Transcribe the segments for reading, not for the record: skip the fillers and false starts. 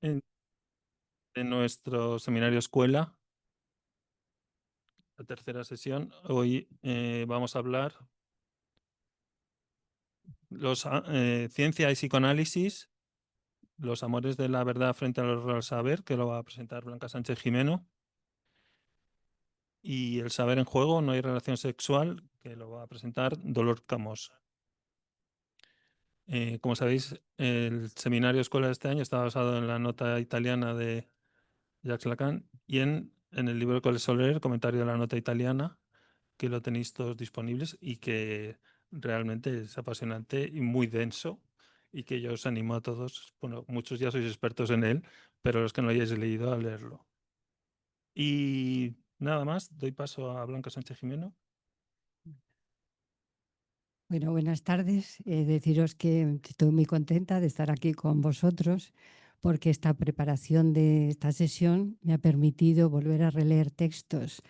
en nuestro seminario escuela, la tercera sesión. Hoy vamos a hablar ciencia y psicoanálisis, los amores de la verdad frente al error al saber, que lo va a presentar Blanca Sánchez Jimeno, y el saber en juego, no hay relación sexual, que lo va a presentar Dolor Camós. Como sabéis, el seminario escuela de este año está basado en la nota italiana de Jacques Lacan y en el libro de Cole Soler, comentario de la nota italiana, que lo tenéis todos disponibles y que realmente es apasionante y muy denso, y que yo os animo a todos, bueno, muchos ya sois expertos en él, pero los que no lo hayáis leído, a leerlo. Y nada más, doy paso a Blanca Sánchez Jimeno. Bueno, buenas tardes. Deciros que estoy muy contenta de estar aquí con vosotros porque esta preparación de esta sesión me ha permitido volver a releer textos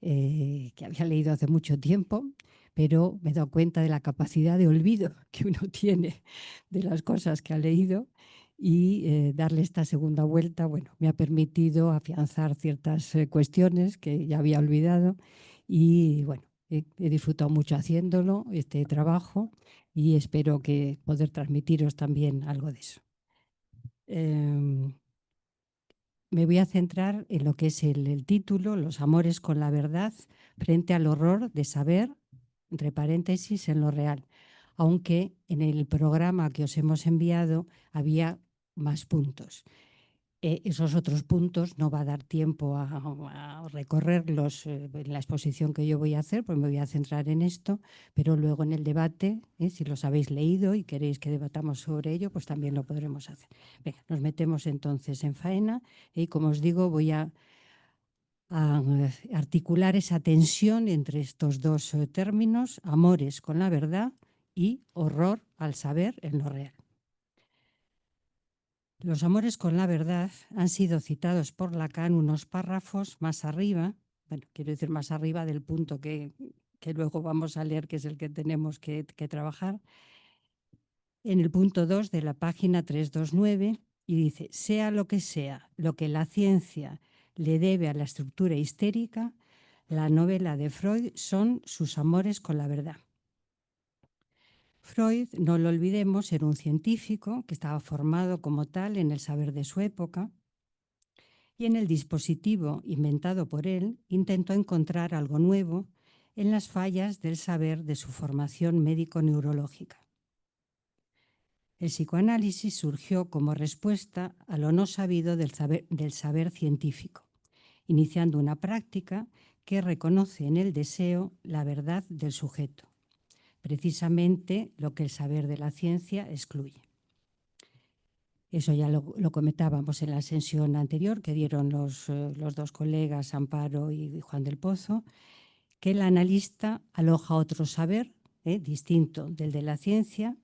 que había leído hace mucho tiempo, pero me he dado cuenta de la capacidad de olvido que uno tiene de las cosas que ha leído, y darle esta segunda vuelta, bueno, me ha permitido afianzar ciertas cuestiones que ya había olvidado y, bueno, he disfrutado mucho haciéndolo, este trabajo, y espero que poder transmitiros también algo de eso. Me voy a centrar en lo que es el título, los amores con la verdad frente al horror de saber, entre paréntesis, en lo real. Aunque en el programa que os hemos enviado había más puntos. Esos otros puntos no va a dar tiempo a recorrerlos en la exposición que yo voy a hacer, pues me voy a centrar en esto, pero luego en el debate, si los habéis leído y queréis que debatamos sobre ello, pues también lo podremos hacer. Venga, nos metemos entonces en faena y, como os digo, voy a articular esa tensión entre estos dos términos, amores con la verdad y horror al saber en lo real. Los amores con la verdad han sido citados por Lacan unos párrafos más arriba, bueno, quiero decir más arriba del punto que luego vamos a leer, que es el que tenemos que trabajar, en el punto 2 de la página 329, y dice: sea lo que la ciencia le debe a la estructura histérica, la novela de Freud son sus amores con la verdad. Freud, no lo olvidemos, era un científico que estaba formado como tal en el saber de su época, y en el dispositivo inventado por él intentó encontrar algo nuevo en las fallas del saber de su formación médico-neurológica. El psicoanálisis surgió como respuesta a lo no sabido del saber científico, iniciando una práctica que reconoce en el deseo la verdad del sujeto, precisamente lo que el saber de la ciencia excluye. Eso ya lo comentábamos en la sesión anterior que dieron los dos colegas, Amparo y Juan del Pozo, que el analista aloja otro saber distinto del de la ciencia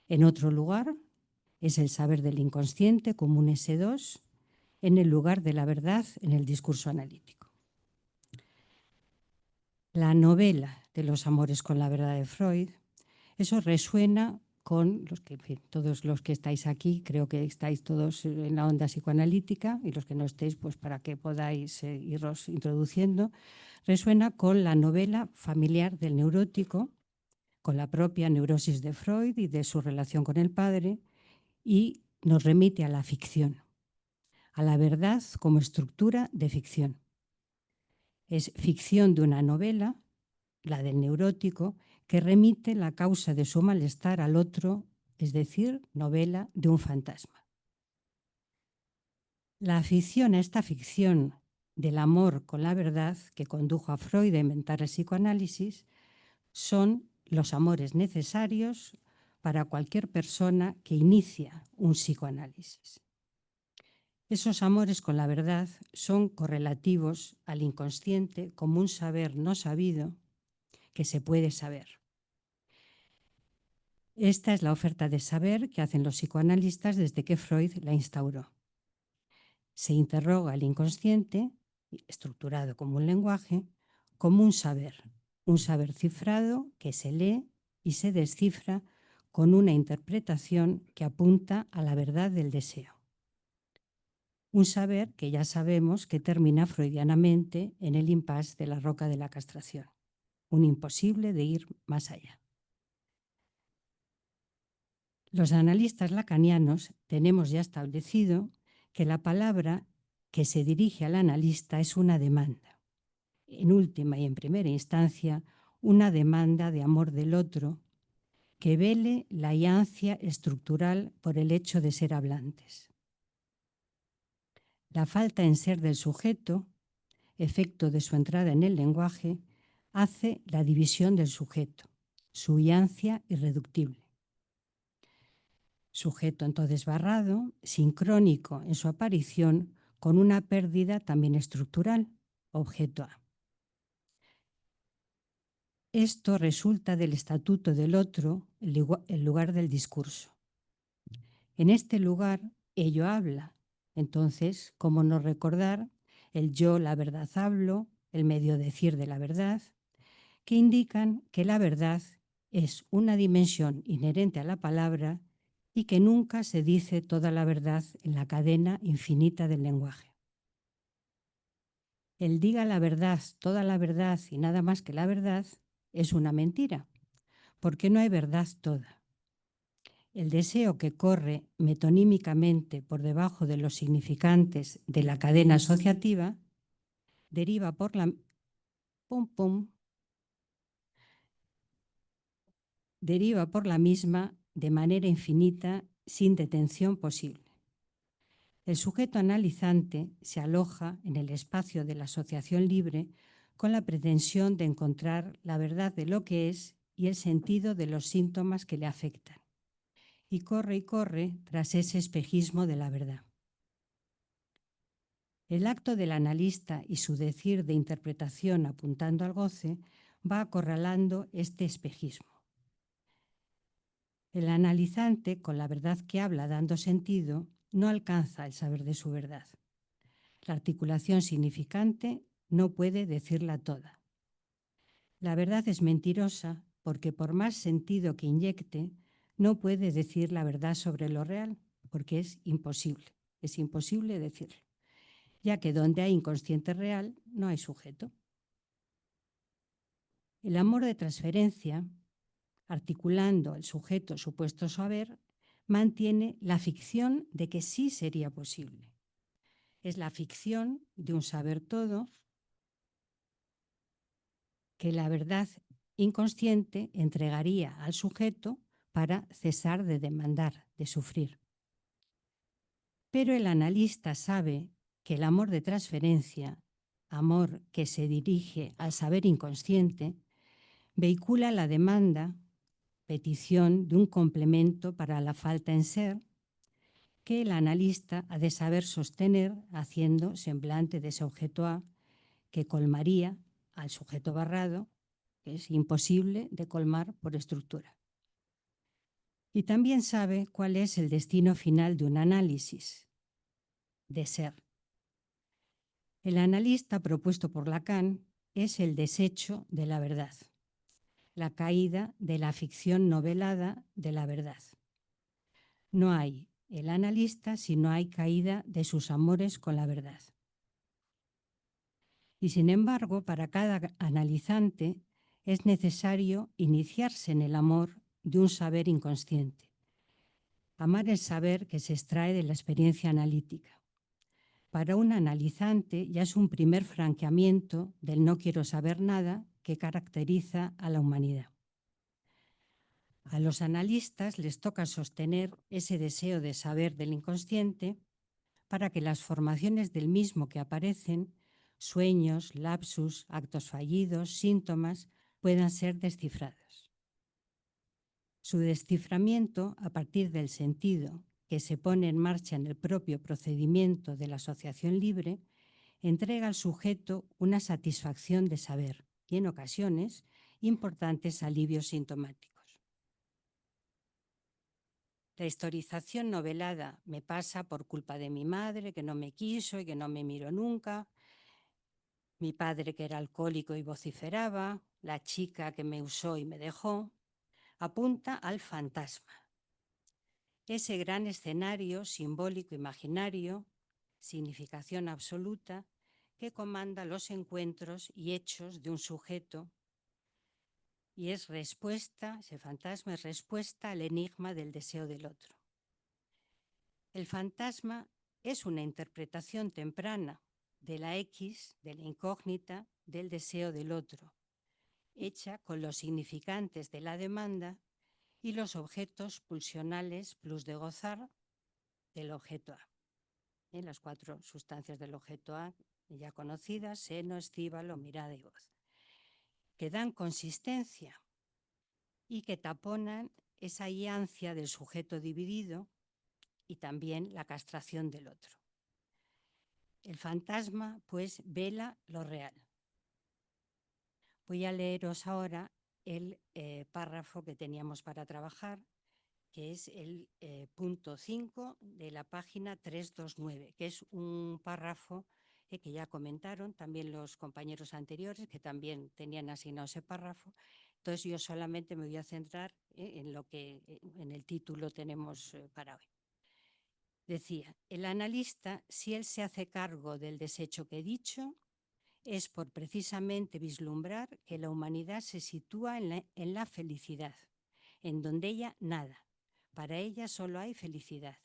en otro lugar. Es el saber del inconsciente, como un S2, en el lugar de la verdad en el discurso analítico. La novela de los amores con la verdad de Freud, eso resuena con los que, en fin, todos los que estáis aquí, creo que estáis todos en la onda psicoanalítica, y los que no estéis, pues para que podáis iros introduciendo, resuena con la novela familiar del neurótico, con la propia neurosis de Freud y de su relación con el padre, y nos remite a la ficción, a la verdad como estructura de ficción. Es ficción de una novela, la del neurótico, que remite la causa de su malestar al otro, es decir, novela de un fantasma. La afición a esta ficción del amor con la verdad que condujo a Freud a inventar el psicoanálisis son los amores necesarios para cualquier persona que inicia un psicoanálisis. Esos amores con la verdad son correlativos al inconsciente como un saber no sabido que se puede saber. Esta es la oferta de saber que hacen los psicoanalistas desde que Freud la instauró. Se interroga al inconsciente, estructurado como un lenguaje, como un saber cifrado que se lee y se descifra con una interpretación que apunta a la verdad del deseo. un saber que ya sabemos que termina freudianamente en el impasse de la roca de la castración, un imposible de ir más allá. Los analistas lacanianos tenemos ya establecido que la palabra que se dirige al analista es una demanda. En última y en primera instancia, una demanda de amor del otro que vele la iancia estructural por el hecho de ser hablantes. La falta en ser del sujeto, efecto de su entrada en el lenguaje, hace la división del sujeto, su iancia irreductible. Sujeto entonces barrado, sincrónico en su aparición con una pérdida también estructural, objeto A. Esto resulta del estatuto del otro, el lugar del discurso. En este lugar, ello habla. Entonces, ¿cómo no recordar el yo, la verdad hablo, el medio decir de la verdad, que indican que la verdad es una dimensión inherente a la palabra y que nunca se dice toda la verdad en la cadena infinita del lenguaje? El diga la verdad, toda la verdad y nada más que la verdad es una mentira, porque no hay verdad toda. El deseo que corre metonímicamente por debajo de los significantes de la cadena asociativa deriva por la misma de manera infinita, sin detención posible. El sujeto analizante se aloja en el espacio de la asociación libre con la pretensión de encontrar la verdad de lo que es y el sentido de los síntomas que le afectan. Y corre tras ese espejismo de la verdad. El acto del analista y su decir de interpretación apuntando al goce va acorralando este espejismo. El analizante, con la verdad que habla dando sentido, no alcanza el saber de su verdad. La articulación significante no puede decirla toda. La verdad es mentirosa porque por más sentido que inyecte, no puede decir la verdad sobre lo real, porque es imposible decirlo, ya que donde hay inconsciente real no hay sujeto. El amor de transferencia, articulando el sujeto supuesto saber, mantiene la ficción de que sí sería posible. Es la ficción de un saber todo que la verdad inconsciente entregaría al sujeto para cesar de demandar, de sufrir. Pero el analista sabe que el amor de transferencia, amor que se dirige al saber inconsciente, vehicula la demanda, petición de un complemento para la falta en ser, que el analista ha de saber sostener haciendo semblante de ese objeto A que colmaría al sujeto barrado, que es imposible de colmar por estructura. Y también sabe cuál es el destino final de un análisis, de ser. El analista propuesto por Lacan es el desecho de la verdad, la caída de la ficción novelada de la verdad. No hay el analista si no hay caída de sus amores con la verdad. Y sin embargo, para cada analizante es necesario iniciarse en el amor de un saber inconsciente. Amar el saber que se extrae de la experiencia analítica. Para un analizante ya es un primer franqueamiento del no quiero saber nada que caracteriza a la humanidad. A los analistas les toca sostener ese deseo de saber del inconsciente para que las formaciones del mismo que aparecen, sueños, lapsus, actos fallidos, síntomas, puedan ser descifradas. Su desciframiento, a partir del sentido que se pone en marcha en el propio procedimiento de la asociación libre, entrega al sujeto una satisfacción de saber y, en ocasiones, importantes alivios sintomáticos. La historización novelada me pasa por culpa de mi madre, que no me quiso y que no me miró nunca, mi padre que era alcohólico y vociferaba, la chica que me usó y me dejó, apunta al fantasma. Ese gran escenario simbólico imaginario significación absoluta que comanda los encuentros y hechos de un sujeto y es respuesta, ese fantasma es respuesta al enigma del deseo del otro. El fantasma es una interpretación temprana de la X, de la incógnita, del deseo del otro, hecha con los significantes de la demanda y los objetos pulsionales plus de gozar del objeto A. Las 4 sustancias del objeto A, ya conocidas, seno, estíbalo, mirada y voz, que dan consistencia y que taponan esa iancia del sujeto dividido y también la castración del otro. El fantasma, pues, vela lo real. Voy a leeros ahora el párrafo que teníamos para trabajar, que es el punto 5 de la página 329, que es un párrafo que ya comentaron también los compañeros anteriores, que también tenían asignado ese párrafo. Entonces yo solamente me voy a centrar en lo que en el título tenemos para hoy. Decía, el analista, si él se hace cargo del desecho que he dicho, es por precisamente vislumbrar que la humanidad se sitúa en la felicidad, en donde ella nada. Para ella solo hay felicidad.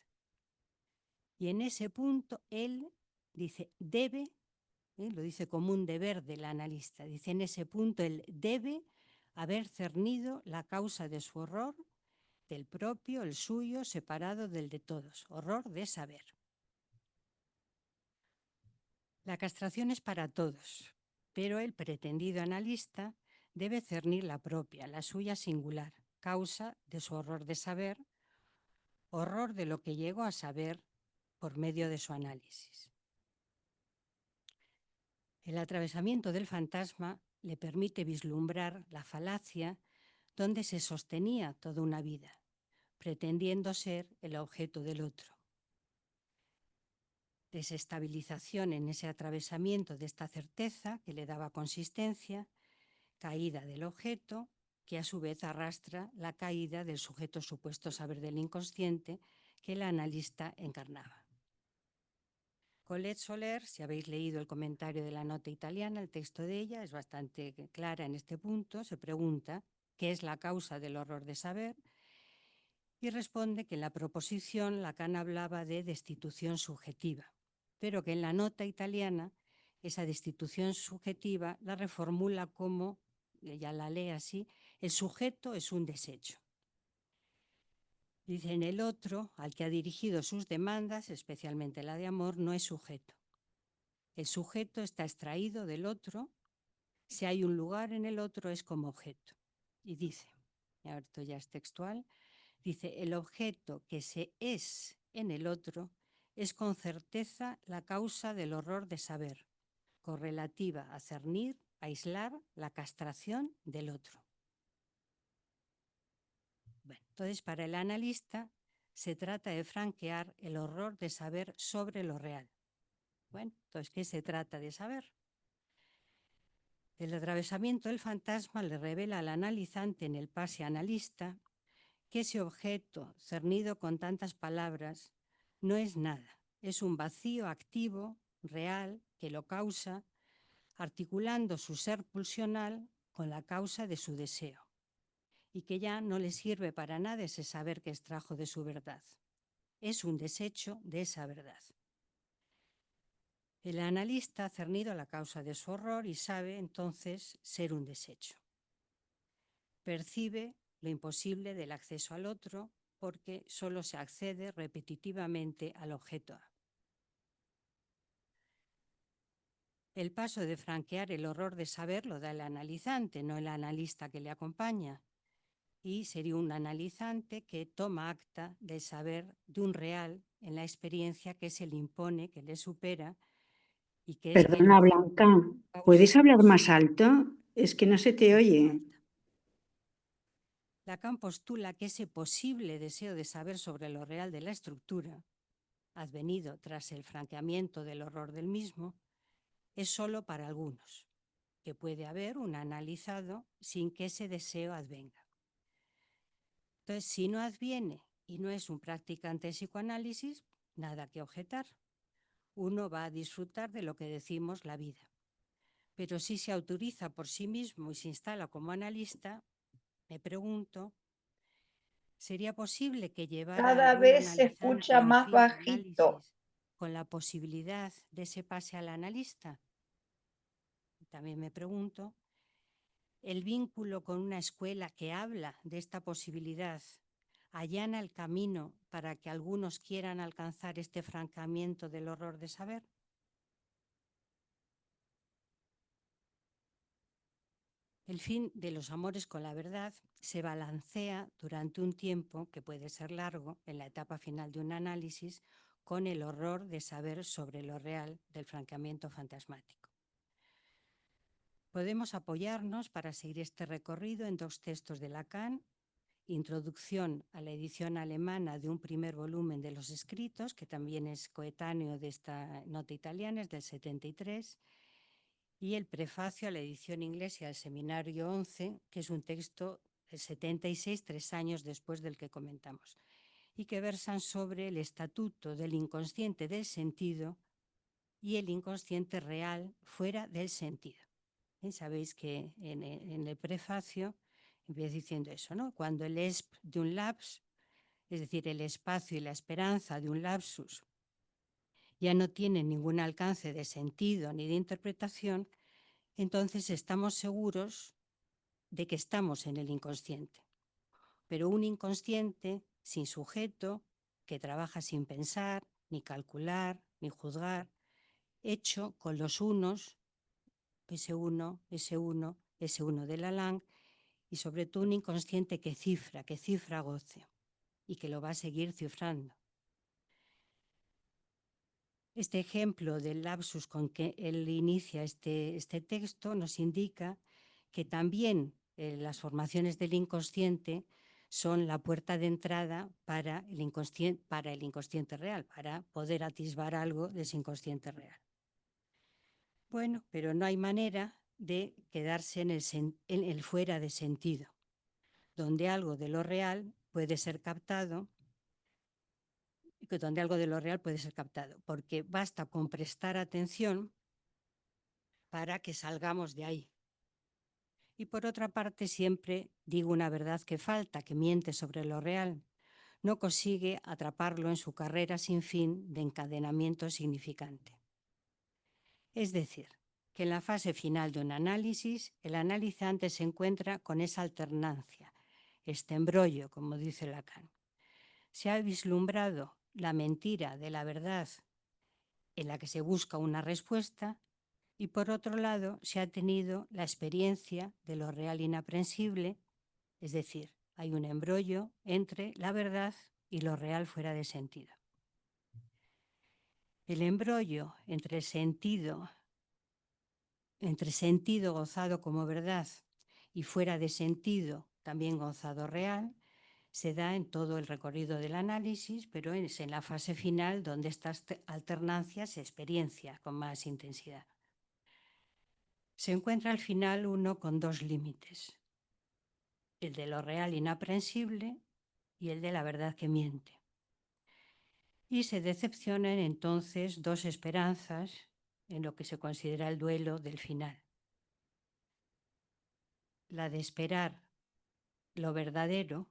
Y en ese punto él dice, debe, lo dice como un deber del analista, dice en ese punto él debe haber cernido la causa de su horror, del propio, el suyo, separado del de todos, horror de saber. La castración es para todos, pero el pretendido analista debe cernir la propia, la suya singular, causa de su horror de saber, horror de lo que llegó a saber por medio de su análisis. El atravesamiento del fantasma le permite vislumbrar la falacia donde se sostenía toda una vida, pretendiendo ser el objeto del otro. Desestabilización en ese atravesamiento de esta certeza que le daba consistencia, caída del objeto, que a su vez arrastra la caída del sujeto supuesto saber del inconsciente que el analista encarnaba. Colette Soler, si habéis leído el comentario de la nota italiana, el texto de ella es bastante clara en este punto, se pregunta qué es la causa del horror de saber y responde que en la proposición Lacan hablaba de destitución subjetiva, pero que en la nota italiana esa destitución subjetiva la reformula como, ella la lee así, el sujeto es un desecho. Dice, en el otro, al que ha dirigido sus demandas, especialmente la de amor, no es sujeto. El sujeto está extraído del otro, si hay un lugar en el otro es como objeto. Y dice, esto ya es textual, dice, el objeto que se es en el otro es con certeza la causa del horror de saber, correlativa a cernir, aislar la castración del otro. Bueno, entonces, para el analista se trata de franquear el horror de saber sobre lo real. Bueno, entonces, ¿qué se trata de saber? El atravesamiento del fantasma le revela al analizante en el pase analista que ese objeto, cernido con tantas palabras, no es nada. Es un vacío activo, real, que lo causa, articulando su ser pulsional con la causa de su deseo, y que ya no le sirve para nada ese saber que extrajo de su verdad. Es un desecho de esa verdad. El analista ha cernido la causa de su horror y sabe entonces ser un desecho. Percibe lo imposible del acceso al otro porque solo se accede repetitivamente al objeto A. El paso de franquear el horror de saber lo da el analizante, no el analista que le acompaña. Y sería un analizante que toma acta del saber de un real en la experiencia que se le impone, que le supera y que es Perdona, Blanca, ¿puedes hablar más alto? Es que no se te oye. Lacan postula que ese posible deseo de saber sobre lo real de la estructura, advenido tras el franqueamiento del horror del mismo, es solo para algunos, que puede haber un analizado sin que ese deseo advenga. Entonces, si no adviene y no es un practicante de psicoanálisis, nada que objetar. uno va a disfrutar de lo que decimos la vida. Pero si se autoriza por sí mismo y se instala como analista, me pregunto, ¿sería posible que llevara Cada algún vez se analizante escucha en más fin de bajito. análisis con la posibilidad de ese pase al analista? También me pregunto, ¿el vínculo con una escuela que habla de esta posibilidad allana el camino para que algunos quieran alcanzar este francamiento del horror de saber? El fin de los amores con la verdad se balancea durante un tiempo, que puede ser largo, en la etapa final de un análisis, con el horror de saber sobre lo real del francamiento fantasmático. Podemos apoyarnos para seguir este recorrido en dos textos de Lacan: Introducción a la edición alemana de un primer volumen de los escritos, que también es coetáneo de esta nota italiana, es del 73, y el prefacio a la edición inglesa del Seminario 11, que es un texto del 76, 3 años después del que comentamos, y que versan sobre el estatuto del inconsciente del sentido y el inconsciente real fuera del sentido. Sabéis que en el prefacio empieza diciendo eso, ¿no? Cuando el esp de un lapsus, es decir, el espacio y la esperanza de un lapsus, ya no tienen ningún alcance de sentido ni de interpretación, entonces estamos seguros de que estamos en el inconsciente. Pero un inconsciente sin sujeto, que trabaja sin pensar, ni calcular, ni juzgar, hecho con los unos, S1, S1, S1 de Lalang, y sobre todo un inconsciente que cifra goce y que lo va a seguir cifrando. Este ejemplo del lapsus con que él inicia este texto nos indica que también las formaciones del inconsciente son la puerta de entrada para el inconsciente real, para poder atisbar algo de ese inconsciente real. Bueno, pero no hay manera de quedarse en el fuera de sentido, donde algo de lo real puede ser captado, porque basta con prestar atención para que salgamos de ahí. Y por otra parte, siempre digo una verdad que falta, que miente sobre lo real. No consigue atraparlo en su carrera sin fin de encadenamiento significante. Es decir, que en la fase final de un análisis, el analizante se encuentra con esa alternancia, este embrollo, como dice Lacan. Se ha vislumbrado la mentira de la verdad en la que se busca una respuesta, y por otro lado se ha tenido la experiencia de lo real inaprensible, es decir, hay un embrollo entre la verdad y lo real fuera de sentido. El embrollo entre sentido gozado como verdad y fuera de sentido también gozado real, se da en todo el recorrido del análisis, pero es en la fase final donde estas alternancias se experiencia con más intensidad. Se encuentra al final uno con dos límites: el de lo real inaprensible y el de la verdad que miente. Y se decepcionan entonces dos esperanzas en lo que se considera el duelo del final: la de esperar lo verdadero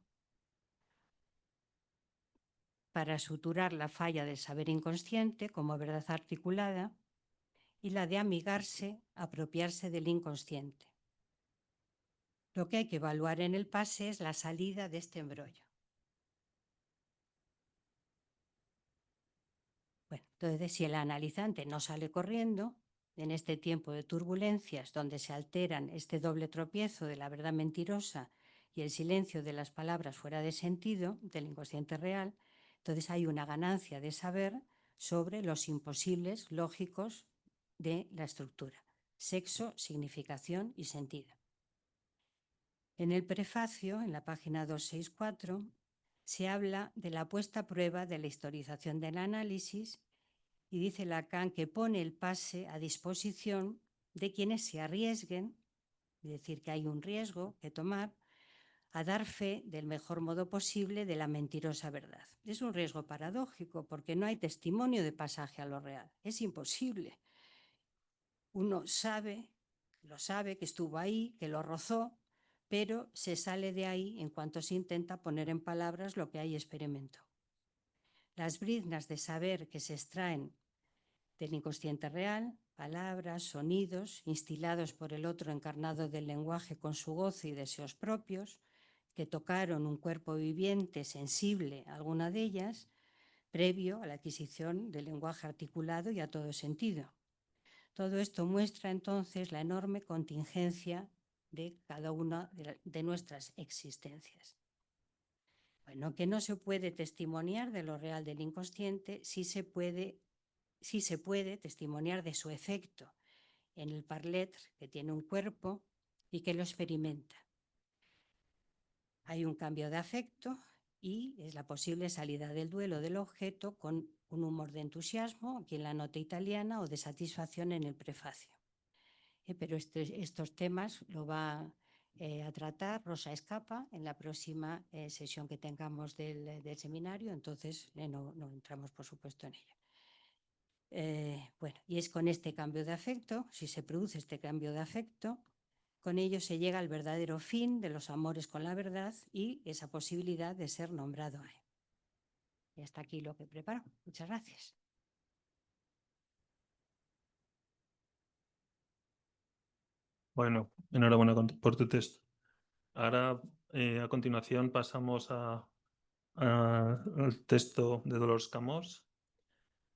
para suturar la falla del saber inconsciente como verdad articulada, y la de amigarse, apropiarse del inconsciente. Lo que hay que evaluar en el pase es la salida de este embrollo. Bueno, entonces, si el analizante no sale corriendo, en este tiempo de turbulencias donde se alteran este doble tropiezo de la verdad mentirosa y el silencio de las palabras fuera de sentido del inconsciente real, entonces hay una ganancia de saber sobre los imposibles lógicos de la estructura: sexo, significación y sentido. En el prefacio, en la página 264, se habla de la puesta a prueba de la historización del análisis, y dice Lacan que pone el pase a disposición de quienes se arriesguen, es decir, que hay un riesgo que tomar, a dar fe del mejor modo posible de la mentirosa verdad. Es un riesgo paradójico porque no hay testimonio de pasaje a lo real. Es imposible. Uno lo sabe que estuvo ahí, que lo rozó, pero se sale de ahí en cuanto se intenta poner en palabras lo que hay experimentó. Las briznas de saber que se extraen del inconsciente real, palabras, sonidos, instilados por el otro encarnado del lenguaje con su goce y deseos propios, que tocaron un cuerpo viviente, sensible, alguna de ellas, previo a la adquisición del lenguaje articulado y a todo sentido. Todo esto muestra entonces la enorme contingencia de cada una de nuestras existencias. Bueno, que no se puede testimoniar de lo real del inconsciente, sí se puede testimoniar de su efecto en el parletre, que tiene un cuerpo y que lo experimenta. Hay un cambio de afecto y es la posible salida del duelo del objeto con un humor de entusiasmo, aquí en la nota italiana, o de satisfacción en el prefacio. Pero estos temas lo va a tratar Rosa Escapa en la próxima sesión que tengamos del seminario, entonces no entramos, por supuesto, en ello. Bueno, y es con este cambio de afecto, si se produce este cambio de afecto, con ello se llega al verdadero fin de los amores con la verdad y esa posibilidad de ser nombrado a él. Y hasta aquí lo que preparo. Muchas gracias. Bueno, enhorabuena por tu texto. Ahora, a continuación, pasamos al texto de Dolors Camós.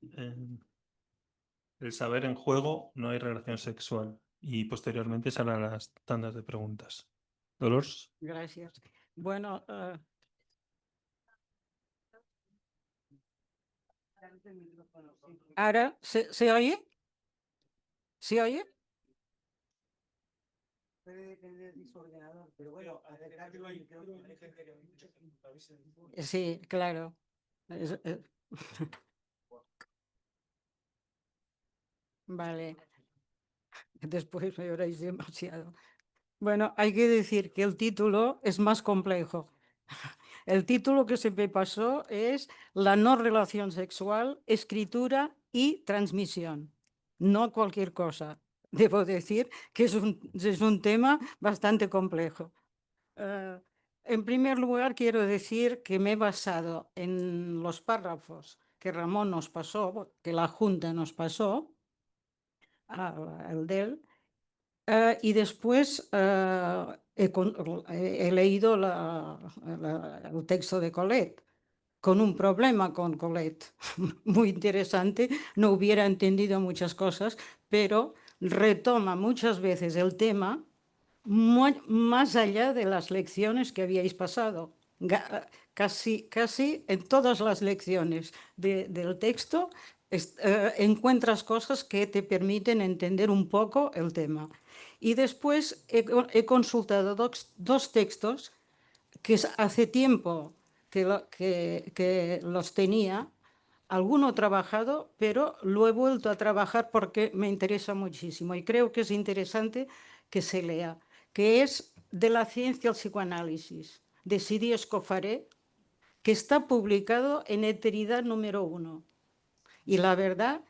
El saber en juego, no hay relación sexual. Y posteriormente se harán las tandas de preguntas. Dolors. Gracias. Bueno, ahora, ¿se oye? ¿Se oye? Sí, claro. Vale. Después me oréis demasiado. Bueno, hay que decir que el título es más complejo. El título que se me pasó es La no relación sexual, escritura y transmisión. No cualquier cosa. Debo decir que es un tema bastante complejo. En primer lugar, quiero decir que me he basado en los párrafos que Ramón nos pasó, que la Junta nos pasó, el de él, y después he leído el texto de Colette, con un problema con Colette muy interesante. No hubiera entendido muchas cosas, pero retoma muchas veces el tema más allá de las lecciones que habíais pasado. Casi en todas las lecciones del texto encuentras cosas que te permiten entender un poco el tema. Y después he consultado dos textos que hace tiempo que los tenía, alguno trabajado, pero lo he vuelto a trabajar porque me interesa muchísimo y creo que es interesante que se lea, que es de la ciencia al psicoanálisis, de Siri Escofaré, que está publicado en Eteridad número 1. Y la verdad,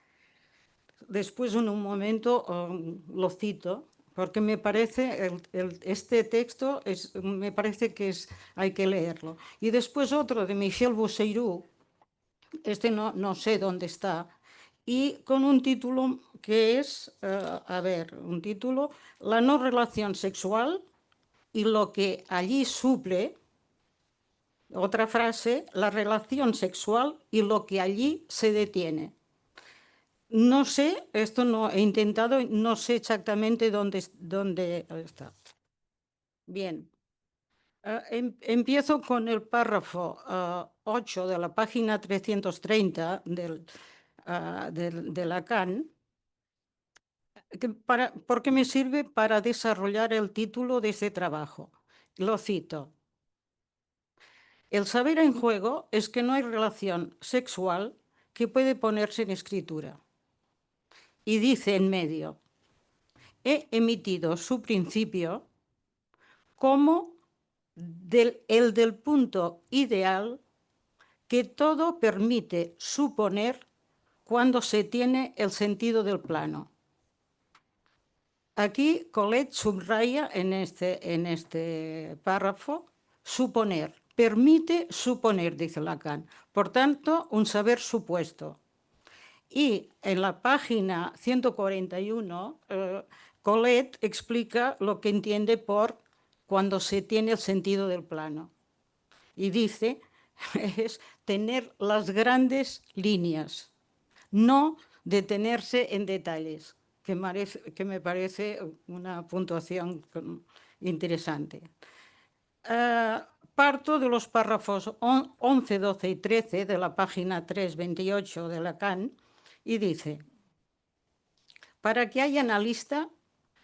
después en un momento lo cito, porque me parece, este texto me parece que hay que leerlo. Y después otro de Michel Bousseirou, este no sé dónde está, y con un título que es, un título, La no relación sexual y lo que allí suple, otra frase, la relación sexual y lo que allí se detiene. No sé, esto no he intentado, no sé exactamente dónde está. Bien. Empiezo con el párrafo 8 de la página 330 de Lacan, porque me sirve para desarrollar el título de este trabajo. Lo cito. El saber en juego es que no hay relación sexual que puede ponerse en escritura. Y dice en medio, he emitido su principio como el del punto ideal que todo permite suponer cuando se tiene el sentido del plano. Aquí Colette subraya en este párrafo suponer. Permite suponer, dice Lacan. Por tanto, un saber supuesto. Y en la página 141, Colette explica lo que entiende por cuando se tiene el sentido del plano. Y dice, es tener las grandes líneas, no detenerse en detalles, que me parece una puntuación interesante. Parto de los párrafos 11, 12 y 13 de la página 328 de Lacan y dice, para que haya analista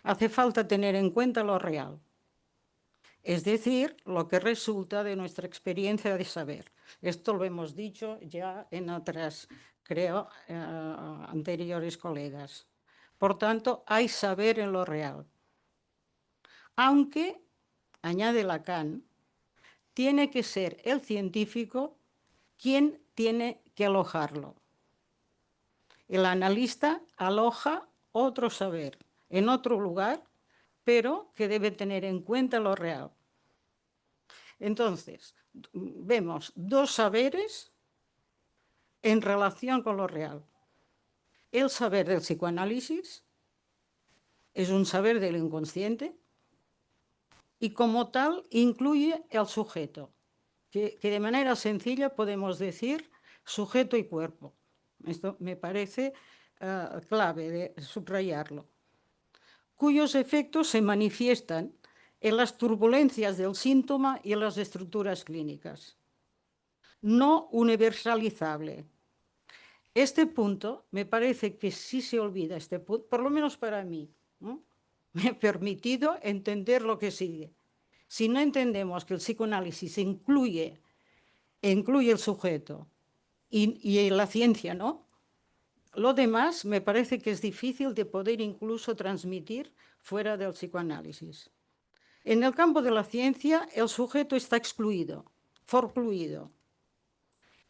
hace falta tener en cuenta lo real, es decir, lo que resulta de nuestra experiencia de saber. Esto lo hemos dicho ya en otras, creo, anteriores colegas. Por tanto, hay saber en lo real. Aunque, añade Lacan, tiene que ser el científico quien tiene que alojarlo. El analista aloja otro saber en otro lugar, pero que debe tener en cuenta lo real. Entonces, vemos dos saberes en relación con lo real. El saber del psicoanálisis es un saber del inconsciente y como tal incluye el sujeto, que de manera sencilla podemos decir sujeto y cuerpo. Esto me parece clave de subrayarlo, cuyos efectos se manifiestan en las turbulencias del síntoma y en las estructuras clínicas. No universalizable. Este punto me parece que sí se olvida, por lo menos para mí, ¿no? Me ha permitido entender lo que sigue. Si no entendemos que el psicoanálisis incluye el sujeto y la ciencia, ¿no? Lo demás me parece que es difícil de poder incluso transmitir fuera del psicoanálisis. En el campo de la ciencia, el sujeto está excluido, forcluido.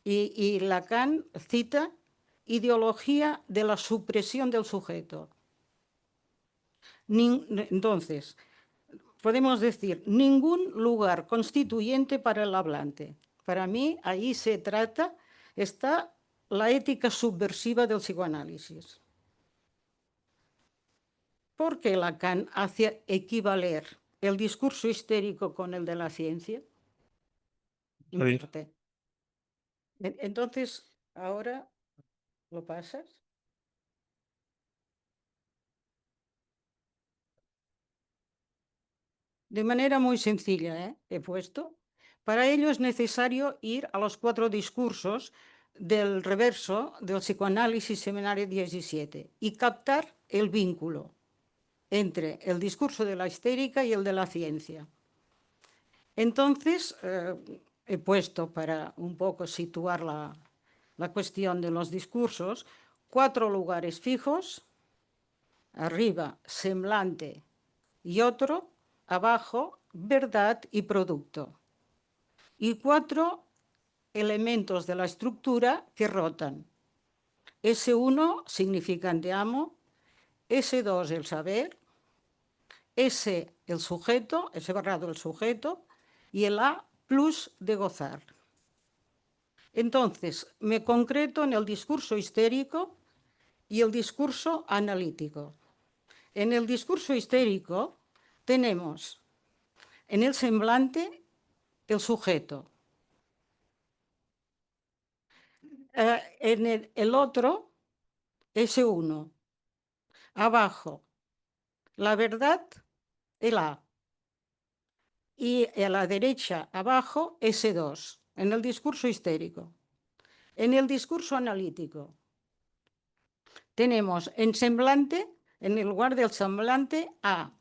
Y Lacan cita ideología de la supresión del sujeto. Entonces, podemos decir, ningún lugar constituyente para el hablante. Para mí, ahí está la ética subversiva del psicoanálisis. ¿Por qué Lacan hace equivaler el discurso histérico con el de la ciencia? Entonces, ahora, ¿lo pasas? De manera muy sencilla, he puesto. Para ello es necesario ir a los 4 discursos del reverso del psicoanálisis seminario 17 y captar el vínculo entre el discurso de la histérica y el de la ciencia. Entonces, he puesto para un poco situar la cuestión de los discursos, 4 lugares fijos, arriba, semblante y otro, abajo, verdad y producto. Y 4 elementos de la estructura que rotan. S1, significante amo, S2, el saber, S, el sujeto, S barrado el sujeto, y el A, plus de gozar. Entonces, me concreto en el discurso histérico y el discurso analítico. En el discurso histérico tenemos en el semblante el sujeto. En el otro, S1. Abajo, la verdad, el A. Y a la derecha, abajo, S2, en el discurso histérico. En el discurso analítico, tenemos en semblante, en el lugar del semblante, A.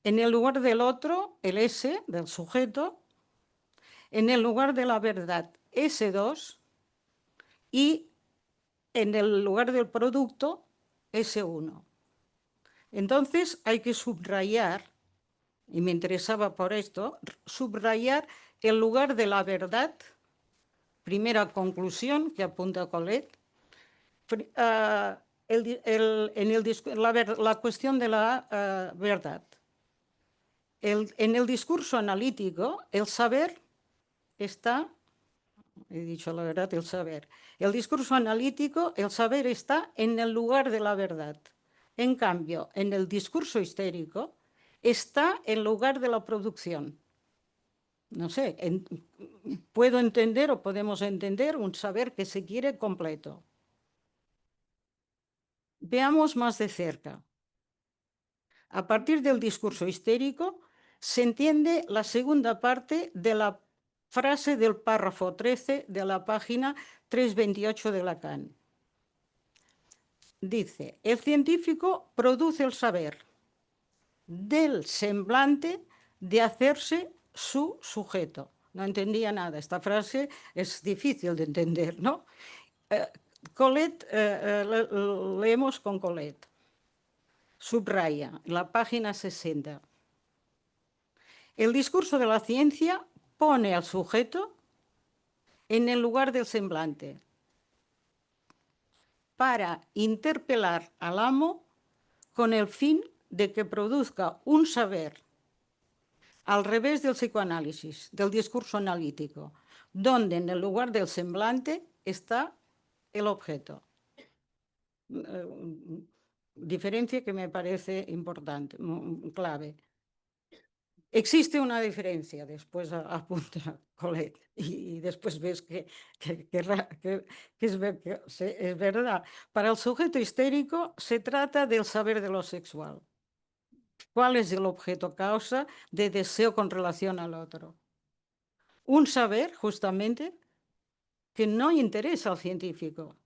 En el lugar del otro, el S, del sujeto. En el lugar de la verdad, S2. Y en el lugar del producto, S1. Entonces hay que subrayar y me interesaba por esto, subrayar el lugar de la verdad, primera conclusión que apunta Colette, la cuestión de la verdad. En el discurso analítico, el saber está, he dicho la verdad, el saber. El discurso analítico, el saber está en el lugar de la verdad. En cambio, en el discurso histérico, está en lugar de la producción. No sé, puedo entender o podemos entender un saber que se quiere completo. Veamos más de cerca. A partir del discurso histérico se entiende la segunda parte de la frase del párrafo 13 de la página 328 de Lacan. Dice, el científico produce el saber del semblante de hacerse su sujeto. No entendía nada. Esta frase es difícil de entender, ¿no? Colette, leemos con Colette. Subraya, la página 60. El discurso de la ciencia pone al sujeto en el lugar del semblante para interpelar al amo con el fin de que produzca un saber al revés del psicoanálisis, del discurso analítico, donde en el lugar del semblante está el objeto. Diferencia que me parece importante, clave. Existe una diferencia, después apunta Colette, y después ves que es verdad. Para el sujeto histérico se trata del saber de lo sexual. ¿Cuál es el objeto causa de deseo con relación al otro? Un saber, justamente, que no interesa al científico.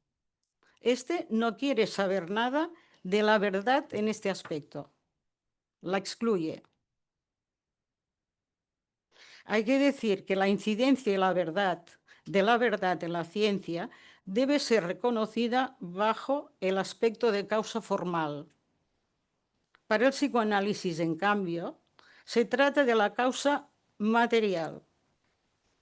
Este no quiere saber nada de la verdad en este aspecto. La excluye. Hay que decir que la incidencia de la verdad en la ciencia debe ser reconocida bajo el aspecto de causa formal. Para el psicoanálisis, en cambio, se trata de la causa material,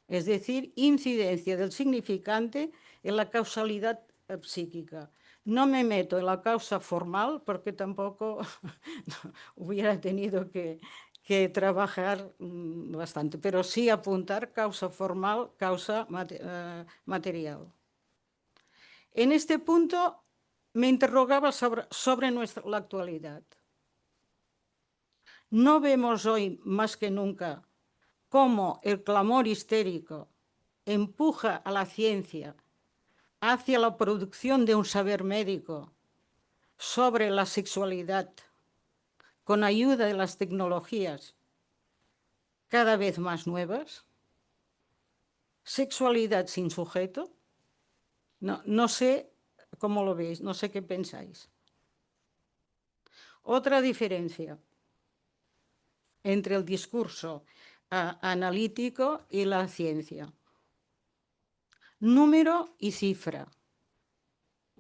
es decir, incidencia del significante en la causalidad psíquica. No me meto en la causa formal porque tampoco hubiera tenido que trabajar bastante, pero sí apuntar causa formal, causa material. En este punto me interrogaba sobre la actualidad. No vemos hoy más que nunca cómo el clamor histérico empuja a la ciencia hacia la producción de un saber médico sobre la sexualidad con ayuda de las tecnologías cada vez más nuevas. Sexualidad sin sujeto. No sé cómo lo veis, no sé qué pensáis. Otra diferencia entre el discurso analítico y la ciencia. Número y cifra.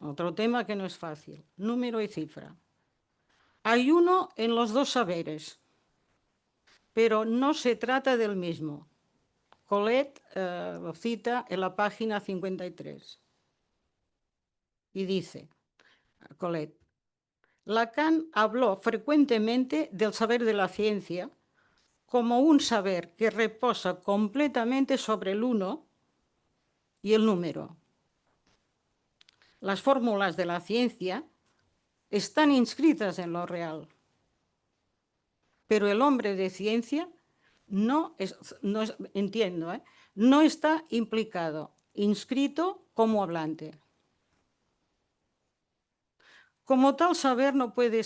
Otro tema que no es fácil. Número y cifra. Hay uno en los dos saberes, pero no se trata del mismo. Colette lo cita en la página 53. Y dice, Colette, Lacan habló frecuentemente del saber de la ciencia como un saber que reposa completamente sobre el uno y el número. Las fórmulas de la ciencia están inscritas en lo real, pero el hombre de ciencia no está implicado, inscrito como hablante. Como tal saber no puede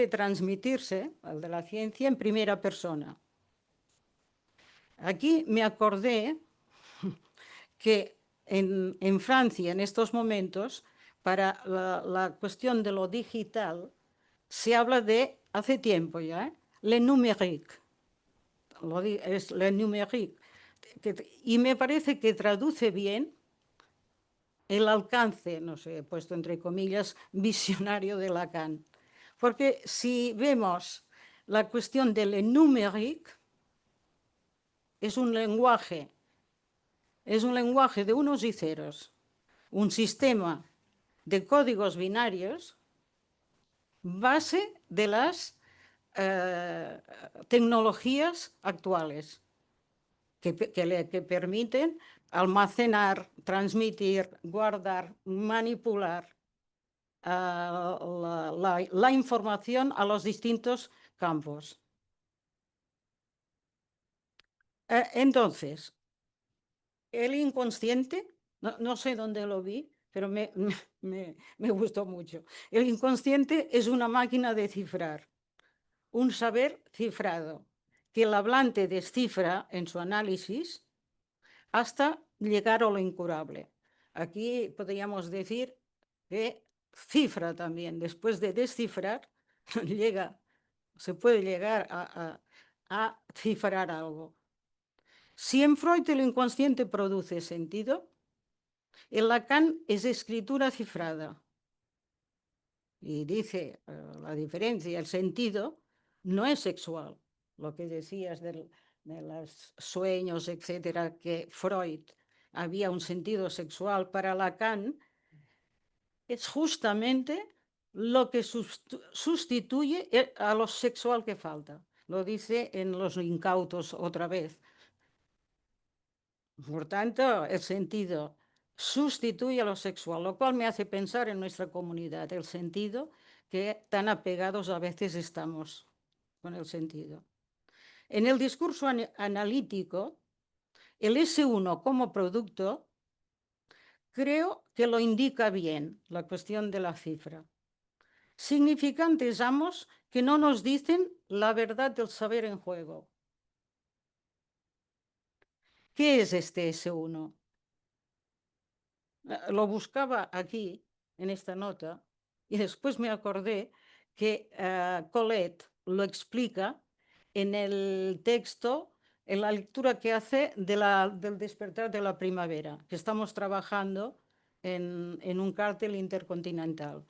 transmitirse, al de la ciencia, en primera persona. Aquí me acordé que en Francia, en estos momentos, para la cuestión de lo digital, se habla de, hace tiempo ya, le numérique. Es le numérique. Y me parece que traduce bien el alcance, no sé, he puesto entre comillas, visionario de Lacan. Porque si vemos la cuestión del numérique es un lenguaje de unos y ceros, un sistema de códigos binarios base de las tecnologías actuales que permiten almacenar, transmitir, guardar, manipular la información a los distintos campos. Entonces, el inconsciente, no sé dónde lo vi, pero me gustó mucho. El inconsciente es una máquina de cifrar, un saber cifrado, que el hablante descifra en su análisis hasta llegar a lo incurable. Aquí podríamos decir que cifra también, después de descifrar, se puede llegar a cifrar algo. Si en Freud el inconsciente produce sentido, en Lacan es escritura cifrada. Y dice la diferencia, el sentido no es sexual. Lo que decías de los sueños, etcétera, que Freud había un sentido sexual, para Lacan es justamente lo que sustituye a lo sexual que falta. Lo dice en Los Incautos otra vez. Por tanto, el sentido sustituye a lo sexual, lo cual me hace pensar en nuestra comunidad, el sentido, que tan apegados a veces estamos con el sentido. En el discurso analítico, el S1 como producto, creo que lo indica bien, la cuestión de la cifra. Significantes amos que no nos dicen la verdad del saber en juego. ¿Qué es este S1? Lo buscaba aquí, en esta nota, y después me acordé que Colette lo explica en el texto, en la lectura que hace del despertar de la primavera, que estamos trabajando en un cártel intercontinental.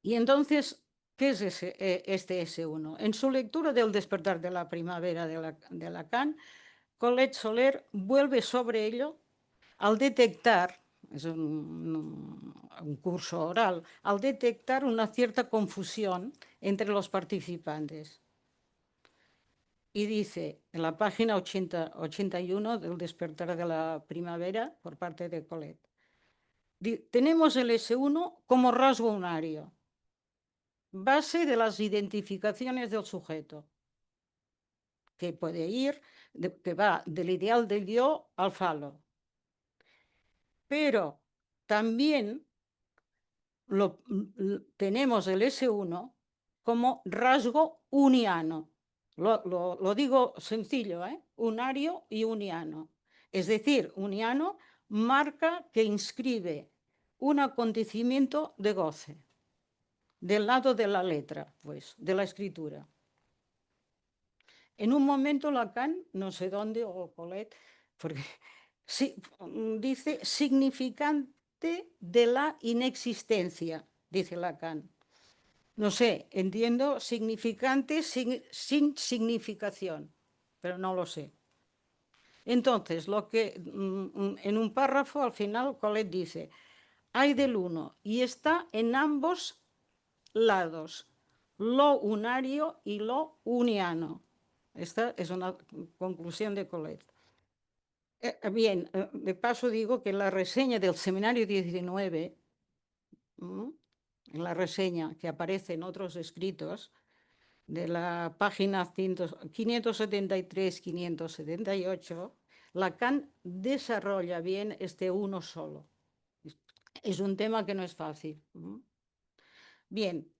Y entonces, ¿qué es este S1? En su lectura del despertar de la primavera de Lacan, Colette Soler vuelve sobre ello al detectar, es un curso oral, al detectar una cierta confusión entre los participantes. Y dice, en la página 81 del despertar de la primavera, por parte de Colette, tenemos el S1 como rasgo unario, base de las identificaciones del sujeto, que puede ir, que va del ideal del yo al falo. Pero también tenemos el S1 como rasgo uniano. Lo digo sencillo, unario y uniano. Es decir, uniano marca que inscribe un acontecimiento de goce del lado de la letra, pues, de la escritura. En un momento Lacan, no sé dónde, o Colette, porque sí, dice significante de la inexistencia, dice Lacan. No sé, entiendo significante sin significación, pero no lo sé. Entonces, en un párrafo al final Colette dice, hay del uno y está en ambos lados, lo unario y lo uniano. Esta es una conclusión de Colette. Bien, de paso digo que la reseña del seminario 19, la reseña que aparece en otros escritos, de la página 573-578, Lacan desarrolla bien este uno solo. Es un tema que no es fácil. Bien,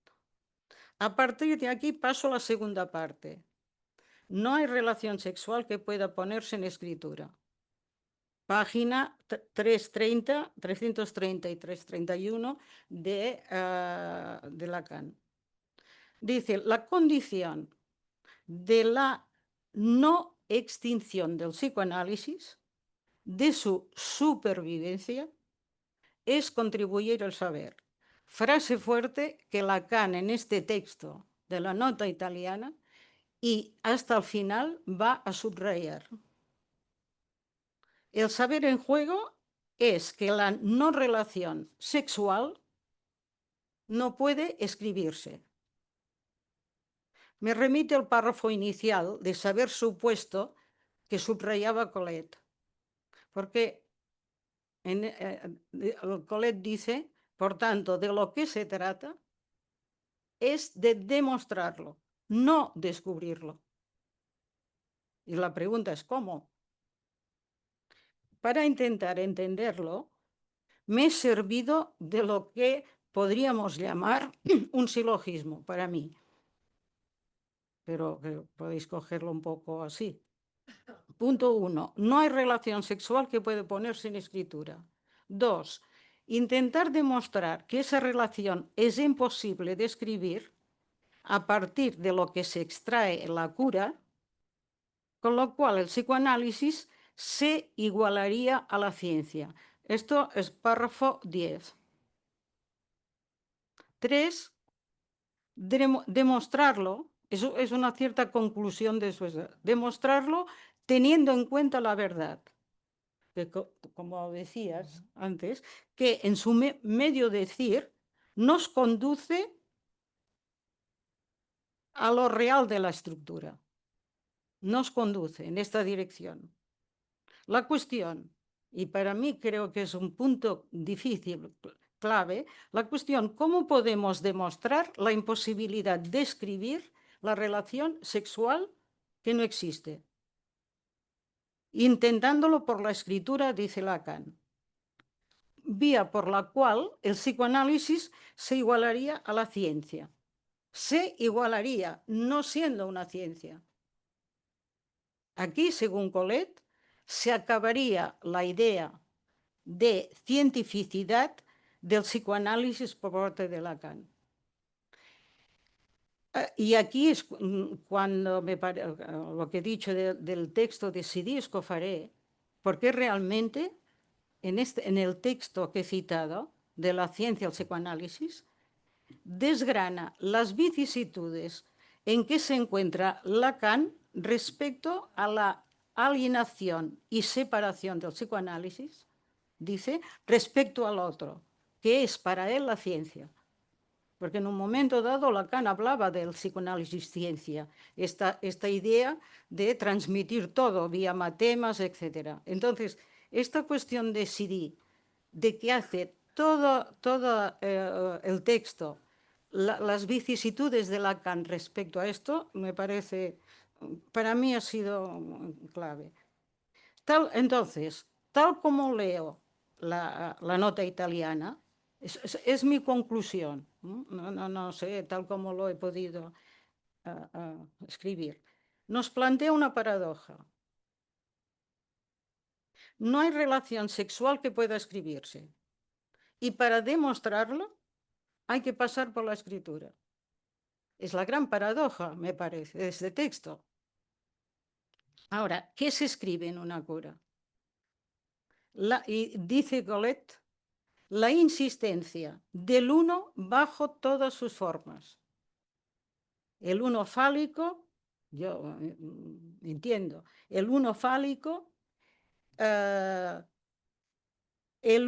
a partir de aquí paso a la segunda parte. No hay relación sexual que pueda ponerse en escritura. Página 330 y 331 de Lacan. Dice, la condición de la no extinción del psicoanálisis, de su supervivencia, es contribuir al saber. Frase fuerte que Lacan en este texto de la nota italiana y hasta el final va a subrayar. El saber en juego es que la no relación sexual no puede escribirse. Me remite al párrafo inicial de saber supuesto que subrayaba Colette, porque Colette dice, por tanto, de lo que se trata es de demostrarlo, no descubrirlo. Y la pregunta es ¿cómo? Para intentar entenderlo, me he servido de lo que podríamos llamar un silogismo para mí, pero podéis cogerlo un poco así. Punto 1. No hay relación sexual que puede ponerse en escritura. 2. Intentar demostrar que esa relación es imposible de escribir a partir de lo que se extrae en la cura, con lo cual el psicoanálisis se igualaría a la ciencia. Esto es párrafo 10. 3. Demostrarlo, eso es una cierta conclusión de eso, demostrarlo teniendo en cuenta la verdad, que como decías antes, que en su medio decir nos conduce a lo real de la estructura, nos conduce en esta dirección. La cuestión, y para mí creo que es un punto difícil, clave, la cuestión, ¿cómo podemos demostrar la imposibilidad de escribir la relación sexual que no existe? Intentándolo por la escritura, dice Lacan, vía por la cual el psicoanálisis se igualaría a la ciencia. Se igualaría, no siendo una ciencia. Aquí, según Colette, se acabaría la idea de cientificidad del psicoanálisis por parte de Lacan. Y aquí es cuando lo que he dicho del texto decidí escofaré, porque realmente en el texto que he citado de la ciencia del psicoanálisis desgrana las vicisitudes en que se encuentra Lacan respecto a la alienación y separación del psicoanálisis, dice, respecto al otro, que es para él la ciencia. Porque en un momento dado Lacan hablaba del psicoanálisis ciencia, esta idea de transmitir todo vía matemas, etc. Entonces, esta cuestión de Sidi, de que hace todo el texto, las vicisitudes de Lacan respecto a esto, me parece, para mí ha sido clave. Entonces, tal como leo la nota italiana, es mi conclusión, no sé, tal como lo he podido escribir. Nos plantea una paradoja. No hay relación sexual que pueda escribirse. Y para demostrarlo, hay que pasar por la escritura. Es la gran paradoja, me parece, de este texto. Ahora, ¿qué se escribe en una cura? Y dice Colette, la insistencia del uno bajo todas sus formas. El uno fálico, yo entiendo, el uno fálico, el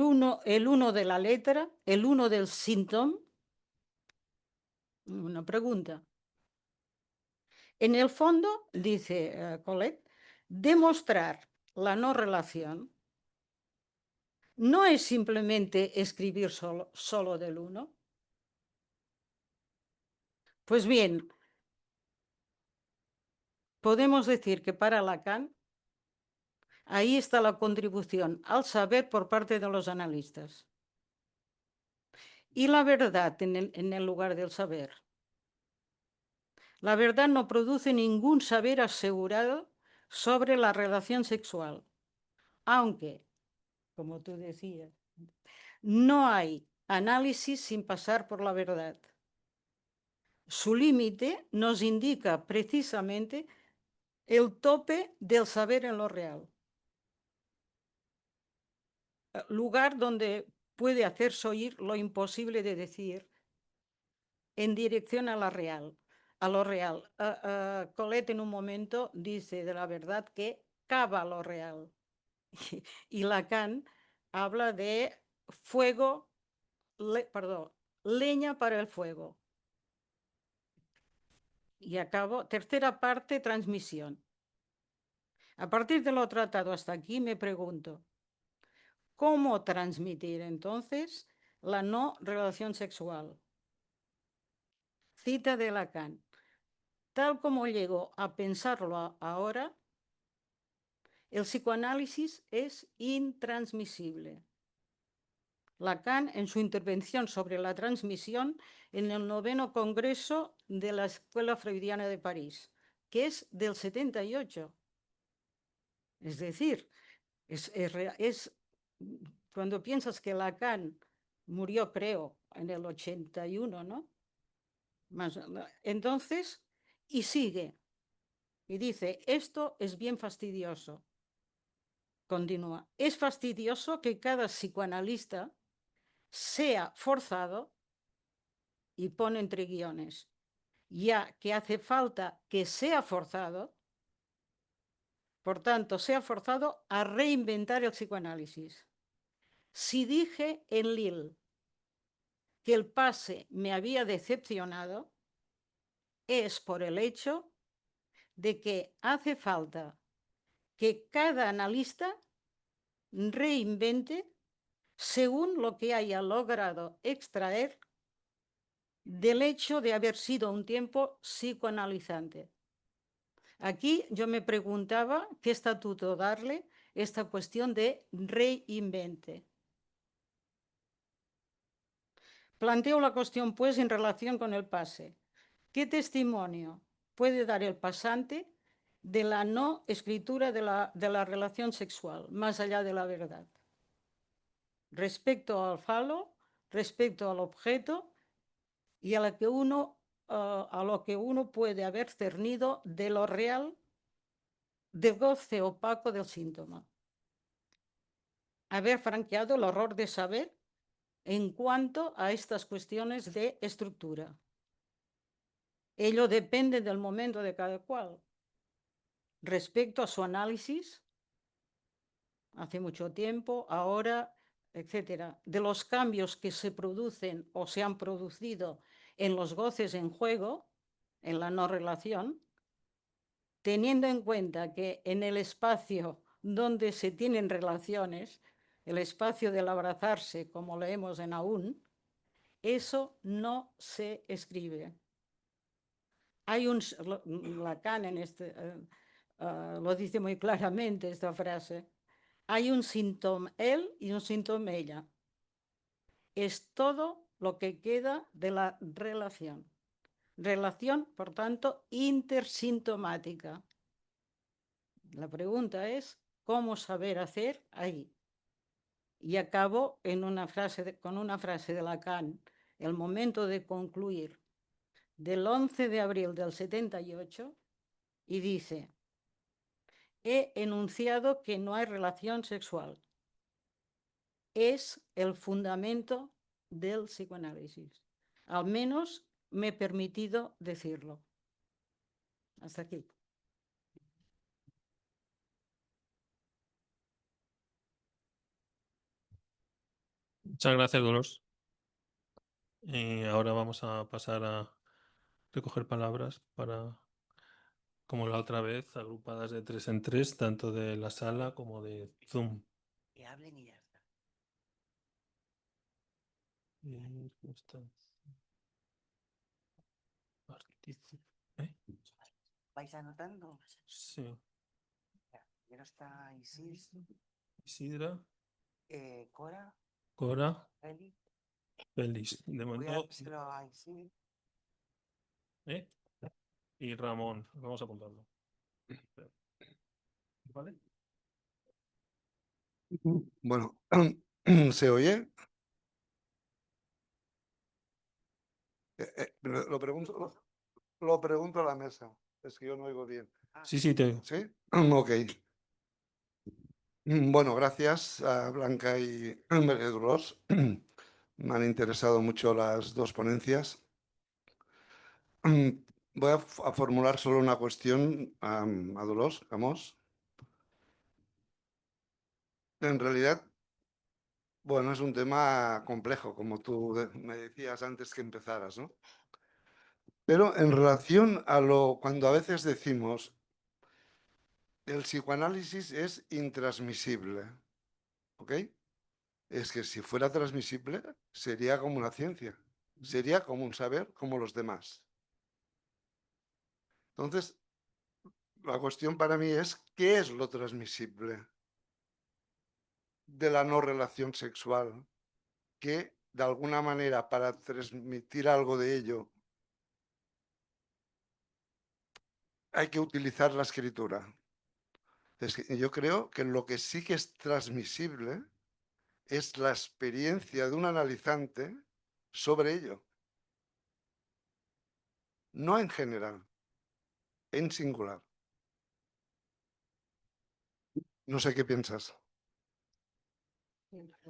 uno de la letra, el uno del síntoma. Una pregunta. En el fondo, dice Colette, demostrar la no relación no es simplemente escribir solo del uno. Pues bien, podemos decir que para Lacan ahí está la contribución al saber por parte de los analistas. Y la verdad en el lugar del saber. La verdad no produce ningún saber asegurado sobre la relación sexual, aunque, como tú decías, no hay análisis sin pasar por la verdad. Su límite nos indica precisamente el tope del saber en lo real. Lugar donde puede hacerse oír lo imposible de decir en dirección a la real. a lo real. Colette en un momento dice de la verdad que cava lo real. Y Lacan habla de fuego, perdón, leña para el fuego. Y acabo, tercera parte, transmisión. A partir de lo tratado hasta aquí me pregunto, ¿cómo transmitir entonces la no relación sexual? Cita de Lacan. Tal como llego a pensarlo ahora, el psicoanálisis es intransmisible. Lacan, en su intervención sobre la transmisión en el 9º Congreso de la Escuela Freudiana de París, que es del 78. Es decir, cuando piensas que Lacan murió, creo, en el 81, ¿no? Entonces, y sigue, y dice, esto es bien fastidioso. Continúa, es fastidioso que cada psicoanalista sea forzado, y pone entre guiones, ya que hace falta que sea forzado, por tanto, sea forzado a reinventar el psicoanálisis. Si dije en Lille que el pase me había decepcionado, es por el hecho de que hace falta que cada analista reinvente según lo que haya logrado extraer del hecho de haber sido un tiempo psicoanalizante. Aquí yo me preguntaba qué estatuto darle esta cuestión de reinvente. Planteo la cuestión, pues, en relación con el pase. ¿Qué testimonio puede dar el pasante de la no escritura de la relación sexual, más allá de la verdad? Respecto al falo, respecto al objeto y a lo que uno puede haber cernido de lo real, del goce opaco del síntoma. Haber franqueado el horror de saber en cuanto a estas cuestiones de estructura. Ello depende del momento de cada cual. Respecto a su análisis, hace mucho tiempo, ahora, etcétera, de los cambios que se producen o se han producido en los goces en juego, en la no relación, teniendo en cuenta que en el espacio donde se tienen relaciones, el espacio del abrazarse, como leemos en Aún, eso no se escribe. Hay Lacan lo dice muy claramente esta frase, hay un síntoma él y un síntoma ella. Es todo lo que queda de la relación. Relación, por tanto, intersintomática. La pregunta es, ¿cómo saber hacer ahí? Y acabo con una frase de Lacan, el momento de concluir, del 11 de abril del 78, y dice, he enunciado que no hay relación sexual. Es el fundamento del psicoanálisis. Al menos me he permitido decirlo. Hasta aquí. Muchas gracias, Dolores. Ahora vamos a pasar a recoger palabras para, como la otra vez, agrupadas de 3 en 3, tanto de la sala como de Zoom. Que hablen y ya está. ¿Vais anotando? Sí. Primero está Isidra, Cora, Cora, Eli. Félix. De Voy a momento, dárselo a Isidra. y Ramón. Vamos apuntando. ¿Vale? Bueno, ¿se oye? Lo pregunto a la mesa. Es que yo no oigo bien. Sí, sí, te oigo. ¿Sí? Ok. Bueno, gracias a Blanca y María Dolors. Me han interesado mucho las dos ponencias. voy a formular solo una cuestión a Dolors, Camós. En realidad, bueno, es un tema complejo, como tú me decías antes que empezaras, ¿no? Pero en relación a cuando a veces decimos el psicoanálisis es intransmisible, ¿ok? Es que si fuera transmisible sería como una ciencia, sería como un saber como los demás. Entonces, la cuestión para mí es, ¿qué es lo transmisible de la no relación sexual? Que de alguna manera para transmitir algo de ello hay que utilizar la escritura. Entonces, yo creo que lo que sí que es transmisible es la experiencia de un analizante sobre ello. No en general, en singular. No sé qué piensas.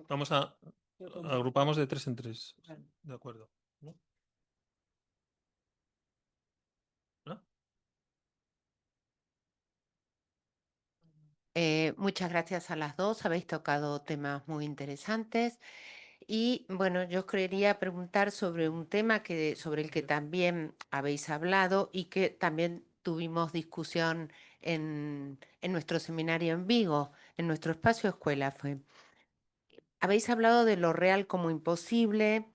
Vamos a agrupamos de 3 en 3. De acuerdo. ¿No? ¿No? Muchas gracias a las dos, habéis tocado temas muy interesantes y bueno, yo quería preguntar sobre un tema sobre el que también habéis hablado y que también tuvimos discusión en nuestro seminario en Vigo, en nuestro espacio escuela fue. Habéis hablado de lo real como imposible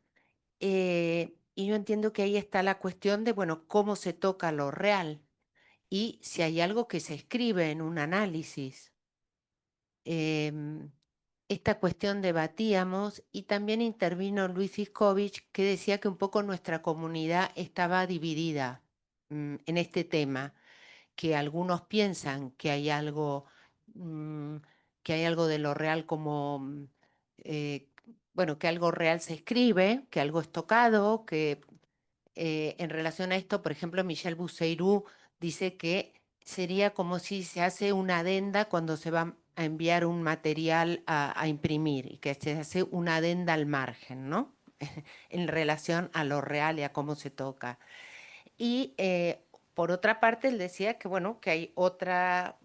y yo entiendo que ahí está la cuestión de, bueno, cómo se toca lo real y si hay algo que se escribe en un análisis. Esta cuestión debatíamos y también intervino Luis Iskovich, que decía que un poco nuestra comunidad estaba dividida en este tema, que algunos piensan que hay algo, que hay algo de lo real como, eh, bueno, que algo real se escribe, que algo es tocado, que en relación a esto, por ejemplo, Michel Bousseirou dice que sería como si se hace una adenda cuando se va a enviar un material a imprimir y que se hace una adenda al margen, ¿no? En relación a lo real y a cómo se toca. Y por otra parte, él decía que, bueno, que hay otra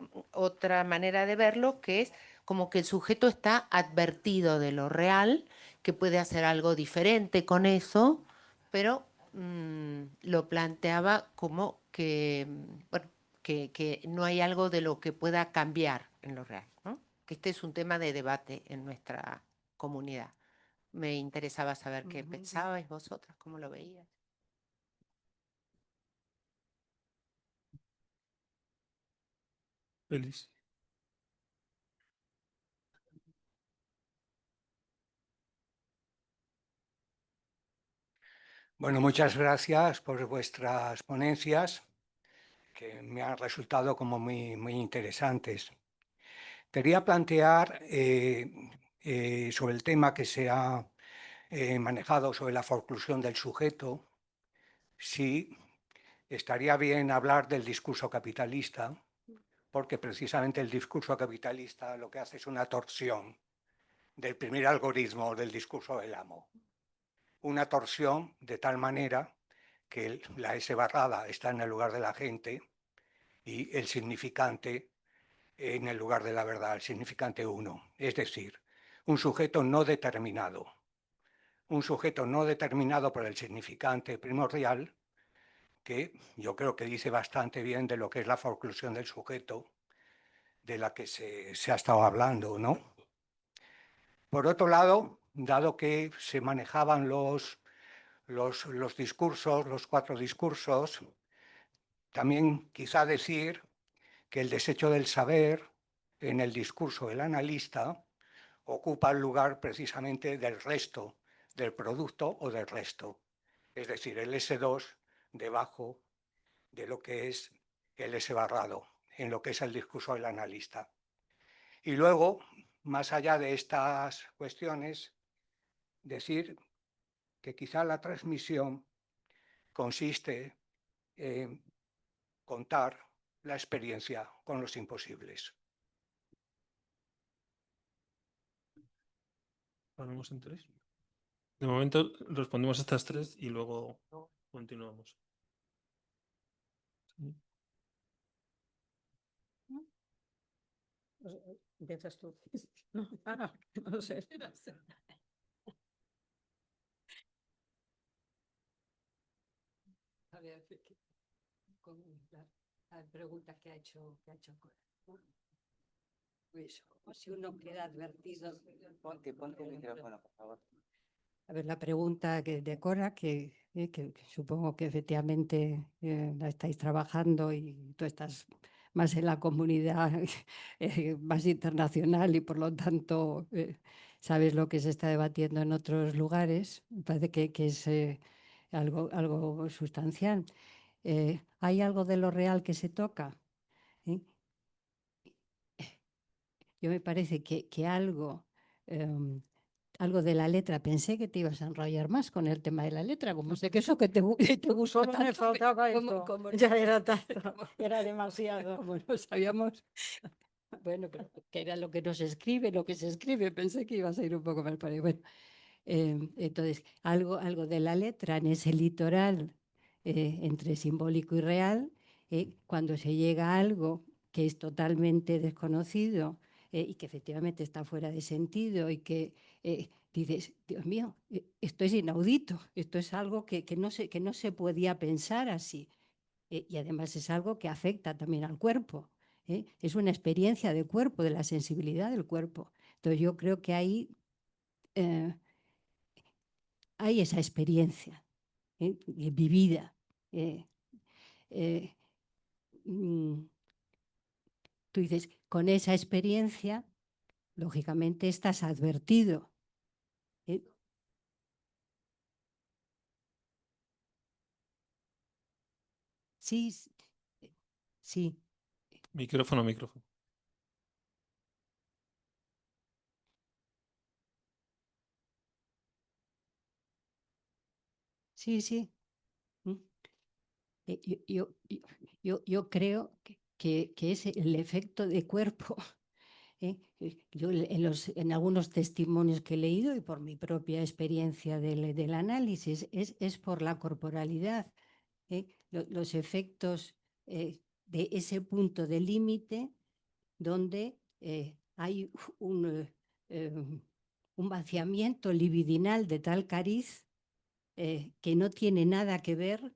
manera de verlo, que es como que el sujeto está advertido de lo real, que puede hacer algo diferente con eso, pero lo planteaba como que, bueno, que no hay algo de lo que pueda cambiar en lo real, ¿no? Que este es un tema de debate en nuestra comunidad. Me interesaba saber qué pensabais vosotras, cómo lo veíais. Feliz. Bueno, muchas gracias por vuestras ponencias, que me han resultado como muy interesantes. Quería plantear sobre el tema que se ha manejado sobre la forclusión del sujeto, si estaría bien hablar del discurso capitalista, porque precisamente el discurso capitalista lo que hace es una torsión del primer algoritmo del discurso del amo. Una torsión de tal manera que la S barrada está en el lugar de la gente y el significante en el lugar de la verdad, el significante uno. Es decir, un sujeto no determinado. Un sujeto no determinado por el significante primordial, que yo creo que dice bastante bien de lo que es la forclusión del sujeto, de la que se ha estado hablando, ¿no? Por otro lado, dado que se manejaban los discursos, los 4 discursos, también quizá decir que el desecho del saber en el discurso del analista ocupa el lugar precisamente del resto, del producto o del resto. Es decir, el S2 debajo de lo que es el S barrado, en lo que es el discurso del analista. Y luego, más allá de estas cuestiones, decir que quizá la transmisión consiste en contar la experiencia con los imposibles. ¿Ponemos en 3? De momento respondemos a estas 3 y luego continuamos. Empiezas tú. No, no sé. A ver, con la pregunta que ha hecho Cora, ¿no? Pues, si uno queda advertido. Ponte el micrófono, por favor. A ver, la pregunta de Cora, que supongo que efectivamente la estáis trabajando y tú estás más en la comunidad más internacional y por lo tanto sabes lo que se está debatiendo en otros lugares. Me parece que es algo sustancial. ¿Hay algo de lo real que se toca? ¿Eh? Yo me parece que algo de la letra, pensé que te ibas a enrollar más con el tema de la letra, como sé que eso que te gusta Solo me tanto, faltaba como- esto. como Ya no- era tanto, era demasiado. como no sabíamos, bueno, pero que era lo que nos escribe, lo que se escribe, pensé que ibas a ir un poco más por ahí. Bueno, entonces, algo de la letra en ese litoral entre simbólico y real, cuando se llega a algo que es totalmente desconocido y que efectivamente está fuera de sentido y que dices, Dios mío, esto es inaudito, esto es algo que no se podía pensar así. Y además es algo que afecta también al cuerpo. Es una experiencia de cuerpo, de la sensibilidad del cuerpo. Entonces yo creo que ahí hay esa experiencia vivida. Mm, Tú dices, con esa experiencia, lógicamente estás advertido. Sí, sí, Micrófono. sí, sí. Mm. Yo creo que es el efecto de cuerpo. Yo en algunos testimonios que he leído y por mi propia experiencia del análisis, es por la corporalidad. Los efectos de ese punto de límite donde hay un vaciamiento libidinal de tal cariz que no tiene nada que ver,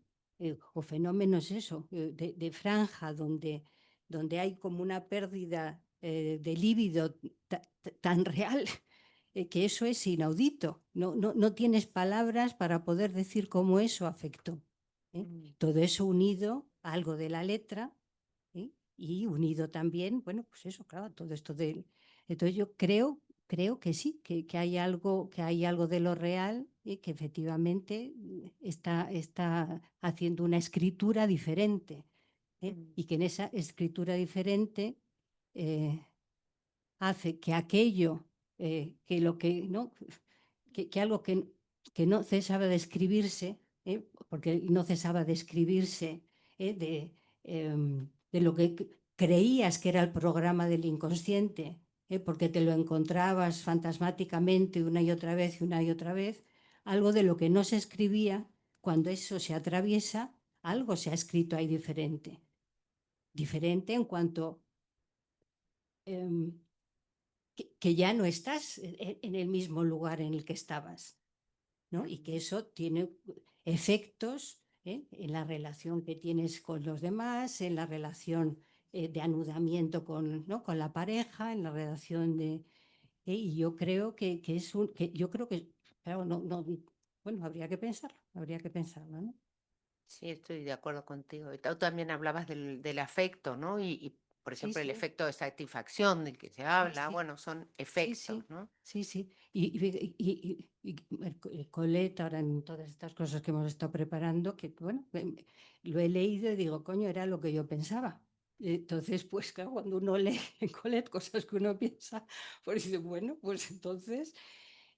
o fenómenos de franja, donde hay como una pérdida de líbido tan real, que eso es inaudito. No tienes palabras para poder decir cómo eso afectó. Todo eso unido a algo de la letra, y unido también, bueno, pues eso, claro, todo esto de... Entonces yo creo que sí, que hay algo de lo real y que efectivamente está haciendo una escritura diferente. Y que en esa escritura diferente hace que aquello, que lo que no, que algo que no cesaba de escribirse, porque no cesaba de escribirse de lo que creías que era el programa del inconsciente, porque te lo encontrabas fantasmáticamente una y otra vez y una y otra vez, algo de lo que no se escribía, cuando eso se atraviesa, algo se ha escrito ahí diferente. Diferente en cuanto que ya no estás en el mismo lugar en el que estabas, ¿no? Y que eso tiene efectos en la relación que tienes con los demás, en la relación de anudamiento con la pareja, en la relación de... y yo creo que es yo creo que, claro, bueno, habría que pensarlo, ¿no? Sí, estoy de acuerdo contigo. Y tú también hablabas del afecto, ¿no? Por Sí, ejemplo, el sí. efecto de satisfacción del que se habla, sí. bueno, son Sí, efectos, ¿no? sí. Y Colette, ahora en todas estas cosas que hemos estado preparando, que bueno, lo he leído y digo, coño, era lo que yo pensaba. Entonces, pues claro, cuando uno lee en Colette cosas que uno piensa, pues dice, bueno, pues entonces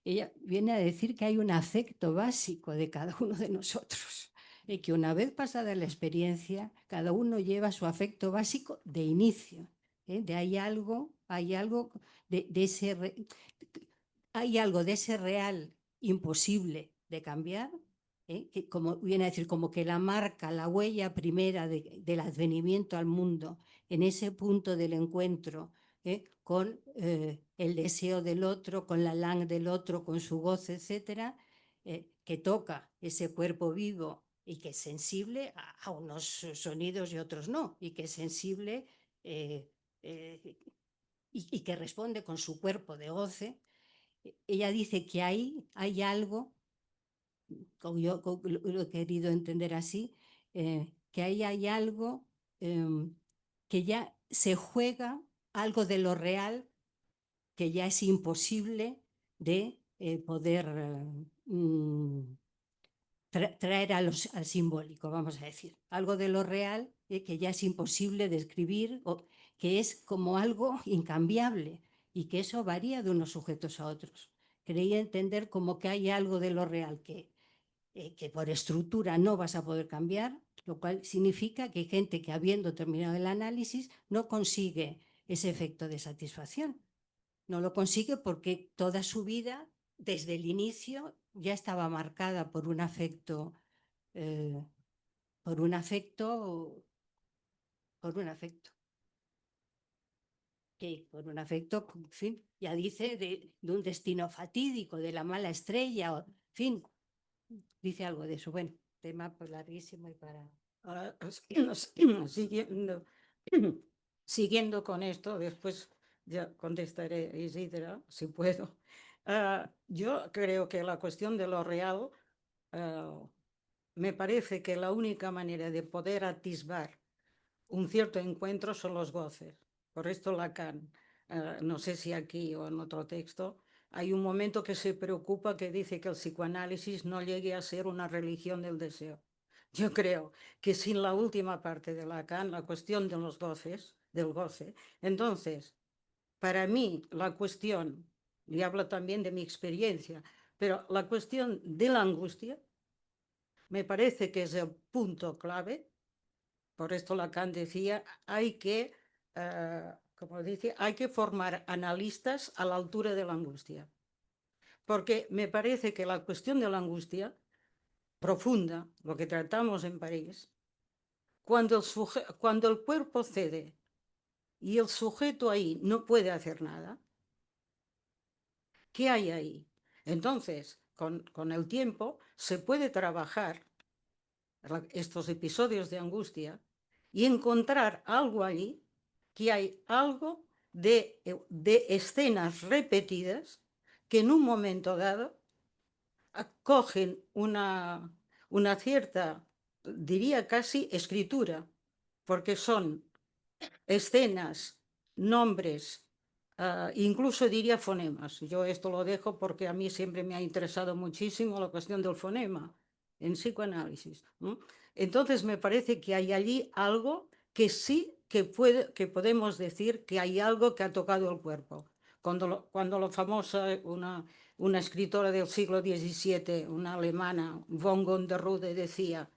ella viene a decir que hay un afecto básico de cada uno de nosotros. Y que una vez pasada la experiencia, cada uno lleva su afecto básico de inicio. Hay algo hay algo de ese real imposible de cambiar, que como viene a decir, como que la marca, la huella primera del advenimiento al mundo, en ese punto del encuentro con el deseo del otro, con la langue del otro, con su goce, etcétera, que toca ese cuerpo vivo y que es sensible a unos sonidos y otros no, y que es sensible y que responde con su cuerpo de goce. Ella dice que ahí hay algo, como yo lo he querido entender así, que ahí hay algo que ya se juega, algo de lo real, que ya es imposible de poder traer al simbólico, vamos a decir. Algo de lo real que ya es imposible de escribir, o que es como algo incambiable y que eso varía de unos sujetos a otros. Creía entender como que hay algo de lo real que por estructura no vas a poder cambiar, lo cual significa que hay gente que, habiendo terminado el análisis, no consigue ese efecto de satisfacción. No lo consigue porque toda su vida, desde el inicio, ya estaba marcada por un afecto, por un afecto, en fin, ya dice de un destino fatídico, de la mala estrella, en fin, dice algo de eso. Bueno, tema pues larguísimo y para... Ahora, siguiendo con esto, después ya contestaré Isidra, si puedo. Yo creo que la cuestión de lo real, me parece que la única manera de poder atisbar un cierto encuentro son los goces. Por esto Lacan, no sé si aquí o en otro texto, hay un momento que se preocupa, que dice que el psicoanálisis no llegue a ser una religión del deseo. Yo creo que sin la última parte de Lacan, la cuestión de los goces, del goce, entonces, para mí, la cuestión, y hablo también de mi experiencia, pero la cuestión de la angustia me parece que es el punto clave. Por esto Lacan decía, hay que, como dice, hay que formar analistas a la altura de la angustia. Porque me parece que la cuestión de la angustia profunda, lo que tratamos en París, cuando el cuerpo cede y el sujeto ahí no puede hacer nada, ¿qué hay ahí? Entonces, con el tiempo se puede trabajar estos episodios de angustia y encontrar algo allí, que hay algo de escenas repetidas que en un momento dado cogen una cierta, diría casi, escritura, porque son escenas, nombres, incluso diría fonemas. Yo esto lo dejo porque a mí siempre me ha interesado muchísimo la cuestión del fonema en psicoanálisis, ¿no? Entonces me parece que hay allí algo que sí que podemos decir que hay algo que ha tocado el cuerpo. Cuando la famosa, una escritora del siglo XVII, una alemana, von Gonderrude, decía: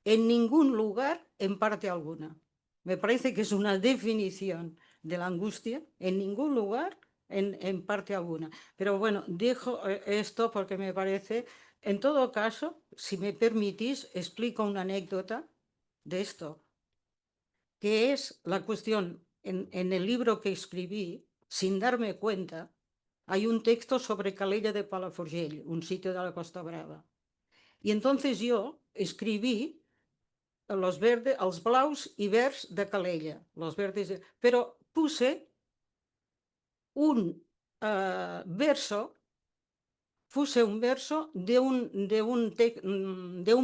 en ningún lugar, en parte alguna. Me parece que es una definición de la angustia, en ningún lugar, en parte alguna. Pero bueno, dejo esto porque me parece, en todo caso, si me permitís, explico una anécdota de esto, que es la cuestión, en el libro que escribí, sin darme cuenta, hay un texto sobre Calella de Palafrugell, un sitio de la Costa Brava. Y entonces yo escribí los verdes, els blaus i verds de Calella, los verdes, però puse un verso de un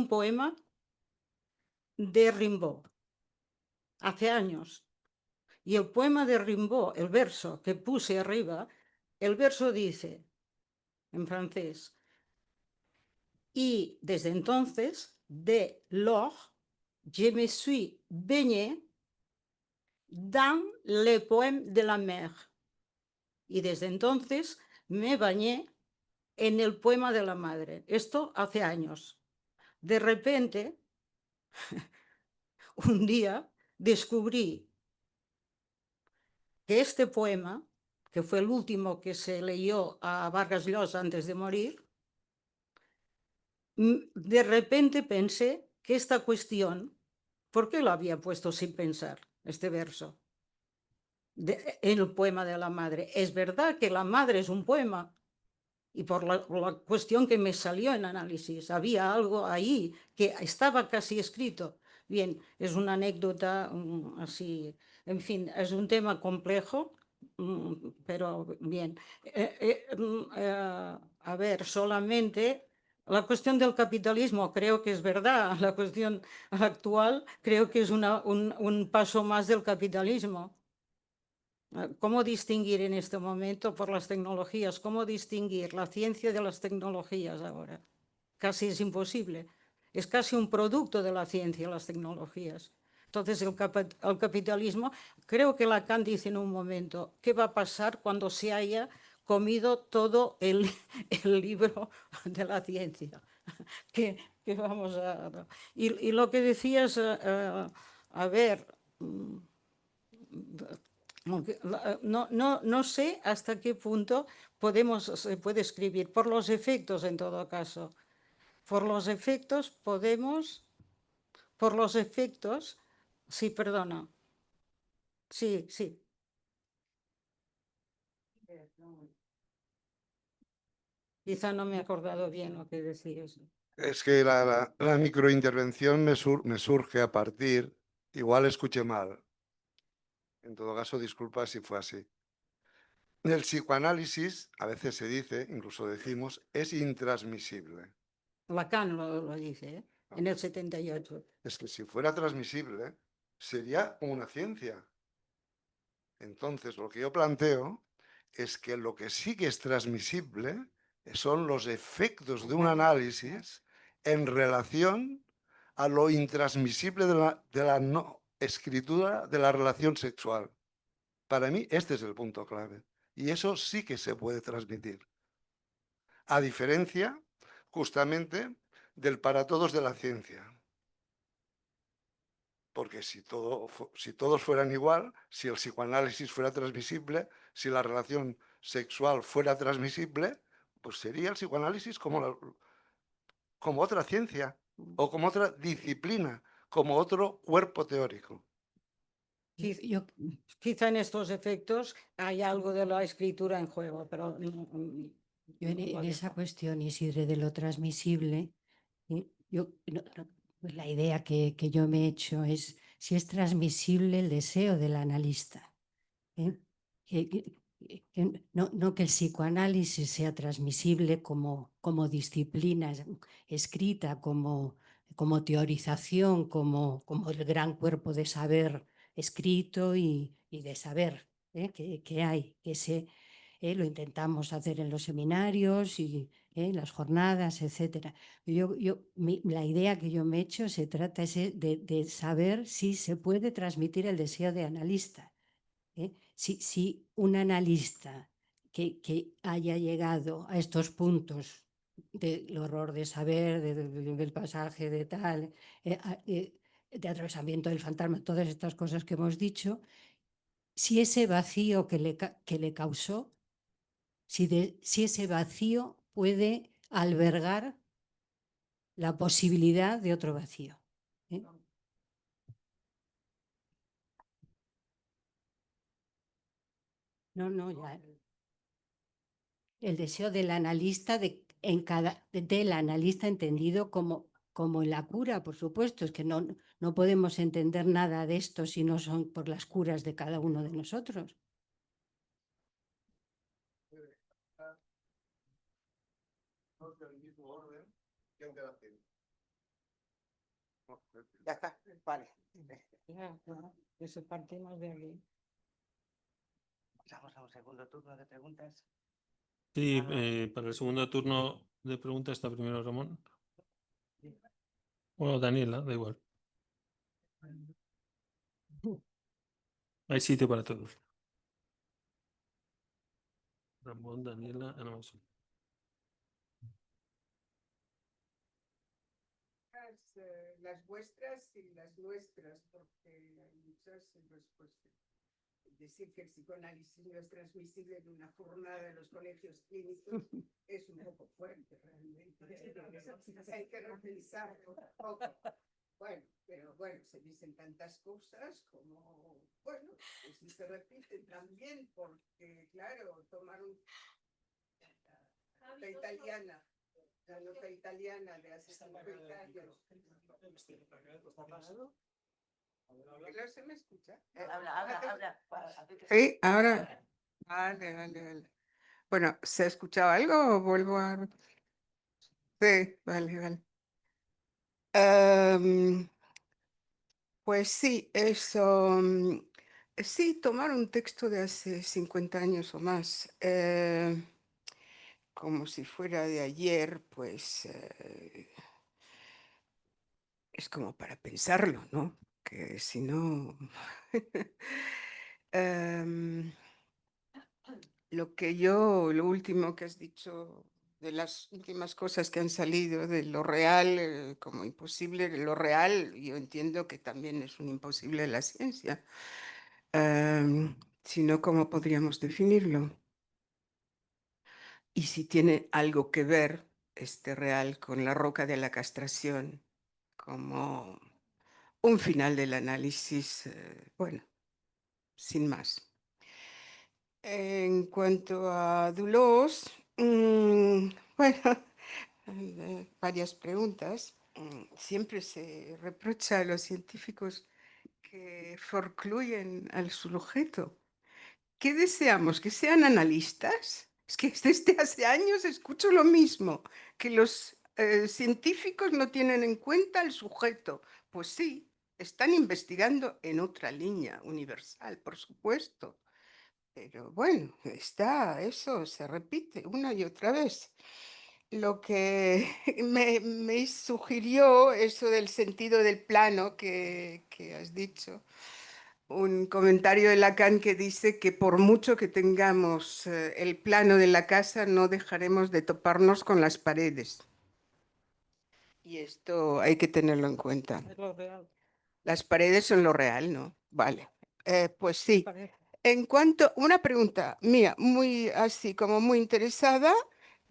poema de Rimbaud, hace años. Y el poema de Rimbaud, el verso que puse arriba, el verso dice, en francés: y desde entonces, dès lors, je me suis baigné dans le poème de la mer. Y desde entonces me bañé en el poema de la madre. Esto hace años. De repente, un día descubrí que este poema, que fue el último que se leyó a Vargas Llosa antes de morir, de repente pensé que esta cuestión, ¿por qué lo había puesto sin pensar, este verso? el poema de la madre. Es verdad que la madre es un poema, y por la cuestión que me salió en análisis, había algo ahí que estaba casi escrito. Bien, es una anécdota así, en fin, es un tema complejo, pero bien. A ver, solamente la cuestión del capitalismo creo que es verdad, la cuestión actual creo que es un paso más del capitalismo. ¿Cómo distinguir en este momento por las tecnologías? ¿Cómo distinguir la ciencia de las tecnologías ahora? Casi es imposible. Es casi un producto de la ciencia las tecnologías. Entonces el capitalismo, creo que Lacan dice en un momento, ¿qué va a pasar cuando se haya comido todo el libro de la ciencia? ¿Qué vamos a...? Y lo que decías, a ver... No sé hasta qué punto se puede escribir. Por los efectos, en todo caso. Por los efectos podemos... Por los efectos... Sí, perdona. Sí, sí. Quizá no me he acordado bien lo que decías. Es que la microintervención me surge a partir, igual escuché mal. En todo caso, disculpa si fue así. El psicoanálisis, a veces se dice, incluso decimos, es intransmisible. Lacan lo dice, ¿eh? En el 78. Es que si fuera transmisible, sería una ciencia. Entonces, lo que yo planteo es que lo que sí que es transmisible son los efectos de un análisis en relación a lo intransmisible de la no escritura de la relación sexual. Para mí, este es el punto clave. Y eso sí que se puede transmitir. A diferencia, justamente, del para todos de la ciencia. Porque si todos fueran igual, si el psicoanálisis fuera transmisible, si la relación sexual fuera transmisible, pues sería el psicoanálisis como otra ciencia o como otra disciplina, como otro cuerpo teórico. Quizá en estos efectos hay algo de la escritura en juego, pero... Yo en esa cuestión, Isidre, de lo transmisible, la idea que yo me he hecho es si es transmisible el deseo del analista. No que el psicoanálisis sea transmisible como disciplina escrita, como teorización, como el gran cuerpo de saber escrito y de saber que hay, lo intentamos hacer en los seminarios y en las jornadas, etc. La idea que yo me he hecho se trata de saber si se puede transmitir el deseo de analista. Si un analista que haya llegado a estos puntos del horror de saber, del pasaje de tal, de atravesamiento del fantasma, todas estas cosas que hemos dicho, si ese vacío que le causó, si ese vacío puede albergar la posibilidad de otro vacío. No, ya. El deseo del analista, del analista entendido como en la cura, por supuesto. Es que no podemos entender nada de esto si no son por las curas de cada uno de nosotros. Del mismo orden que el de la ciencia. Ya está, vale. Eso partimos de aquí. Pasamos a un segundo turno de preguntas. Sí, para el segundo turno de preguntas está primero Ramón. Bueno, Daniela, da igual. Hay sitio para todos. Ramón, Daniela, Ana María. Las vuestras y las nuestras, porque hay muchas respuestas. Decir que el psicoanálisis no es transmisible en una jornada de los colegios clínicos es un poco fuerte, realmente. Hay que revisarlo un poco. Bueno, pero bueno, se dicen tantas cosas como, bueno, pues sí se repiten también porque, claro, tomaron la italiana, la nota italiana de hace 50 años. ¿No se me escucha? Habla. Sí, ahora. Vale. Bueno, ¿se ha escuchado algo o vuelvo a...? Sí, vale. Pues sí, eso. Sí, tomar un texto de hace 50 años o más, como si fuera de ayer, pues es como para pensarlo, ¿no? Que si no... Em, lo último que has dicho, de las últimas cosas que han salido de lo real, como imposible, lo real, yo entiendo que también es un imposible de la ciencia. Si no, ¿cómo podríamos definirlo? Y si tiene algo que ver este real con la roca de la castración, como un final del análisis, bueno, sin más. En cuanto a Dulos, bueno, varias preguntas. Siempre se reprocha a los científicos que forcluyen al sujeto. ¿Qué deseamos? ¿Que sean analistas? Es que desde hace años escucho lo mismo, que los científicos no tienen en cuenta el sujeto. Pues sí, están investigando en otra línea universal, por supuesto. Pero bueno, eso se repite una y otra vez. Lo que me sugirió eso del sentido del plano que has dicho, un comentario de Lacan que dice que por mucho que tengamos el plano de la casa, no dejaremos de toparnos con las paredes. Y esto hay que tenerlo en cuenta. Es lo real. Las paredes son lo real, ¿no? Vale. Pues sí. Parece. En cuanto, una pregunta mía, muy así como muy interesada,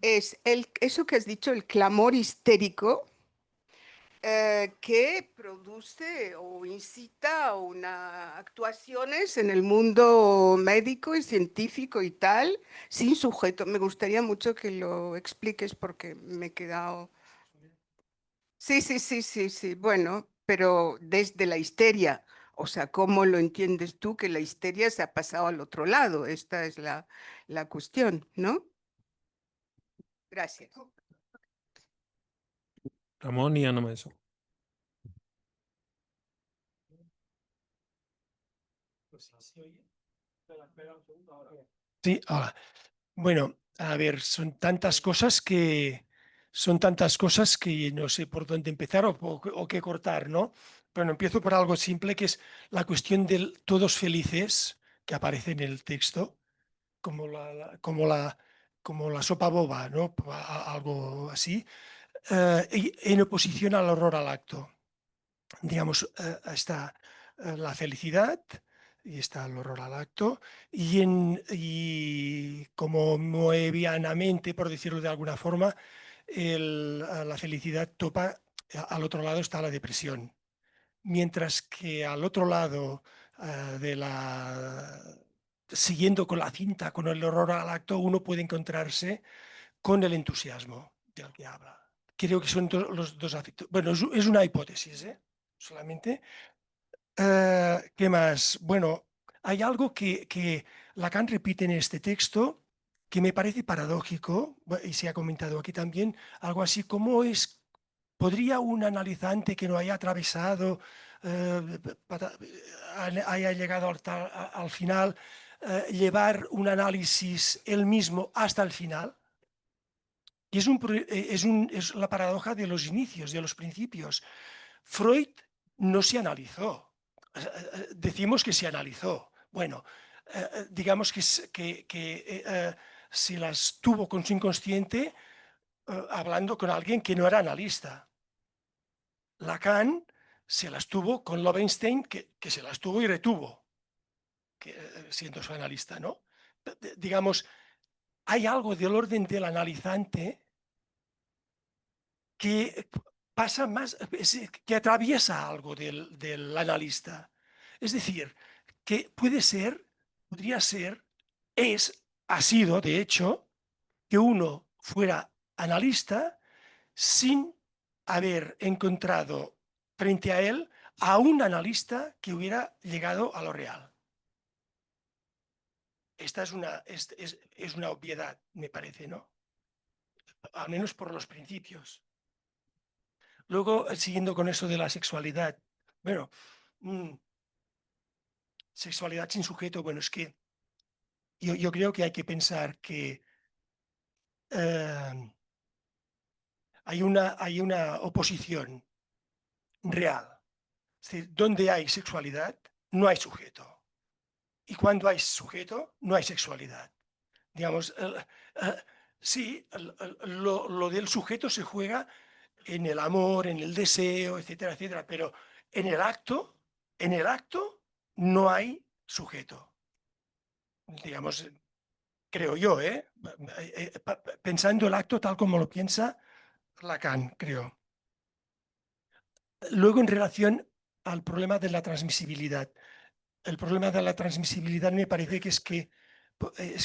es eso que has dicho, el clamor histérico, que produce o incita actuaciones en el mundo médico y científico y tal, sin sujeto. Me gustaría mucho que lo expliques porque me he quedado... Sí. Bueno, pero desde la histeria, o sea, ¿cómo lo entiendes tú que la histeria se ha pasado al otro lado? Esta es la cuestión, ¿no? Gracias. Ramón y Ana Meso. Sí, ahora. Bueno, a ver, son tantas cosas que no sé por dónde empezar o qué cortar, ¿no? Bueno, empiezo por algo simple que es la cuestión del todos felices que aparece en el texto, como la sopa boba, ¿no? Algo así, en oposición al horror al acto. Digamos, está la felicidad y está el horror al acto, y como moebianamente, por decirlo de alguna forma, la felicidad topa, al otro lado está la depresión, mientras que al otro lado siguiendo con la cinta, con el horror al acto, uno puede encontrarse con el entusiasmo del que habla. Creo que son los dos afectos. Bueno, es una hipótesis, solamente. ¿Qué más? Bueno, hay algo que Lacan repite en este texto que me parece paradójico, y se ha comentado aquí también, algo así como ¿podría un analizante que no haya atravesado, haya llegado al final, llevar un análisis él mismo hasta el final? Y es la paradoja de los inicios, de los principios. Freud no se analizó. Decimos que se analizó. Bueno, digamos que se las tuvo con su inconsciente, hablando con alguien que no era analista. Lacan se las tuvo con Lowenstein, que se las tuvo y retuvo, siendo su analista, ¿no? Digamos, hay algo del orden del analizante que pasa más, que atraviesa algo del analista. Es decir, que podría ser, ha sido, de hecho, que uno fuera analista sin haber encontrado frente a él a un analista que hubiera llegado a lo real. Esta es una obviedad, me parece, ¿no? Al menos por los principios. Luego, siguiendo con eso de la sexualidad, bueno, sexualidad sin sujeto, bueno, es que yo creo que hay que pensar que hay una oposición real. Es decir, donde hay sexualidad, no hay sujeto. Y cuando hay sujeto, no hay sexualidad. Digamos, sí, lo del sujeto se juega en el amor, en el deseo, etcétera, etcétera, pero en el acto no hay sujeto. Digamos, creo yo, pensando el acto tal como lo piensa Lacan, creo. Luego, en relación al problema de la transmisibilidad. El problema de la transmisibilidad me parece que es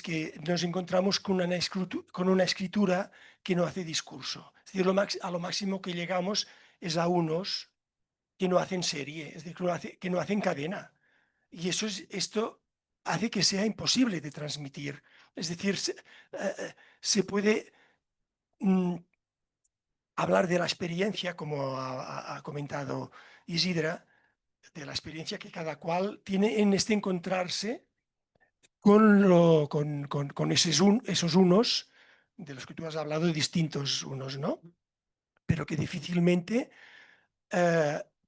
que nos encontramos con una escritura que no hace discurso. Es decir, a lo máximo que llegamos es a unos que no hacen serie, es decir, que no hacen cadena. Y esto hace que sea imposible de transmitir. Es decir, se puede hablar de la experiencia, como ha comentado Isidra, de la experiencia que cada cual tiene en este encontrarse con esos unos de los que tú has hablado, de distintos unos, ¿no? Pero que difícilmente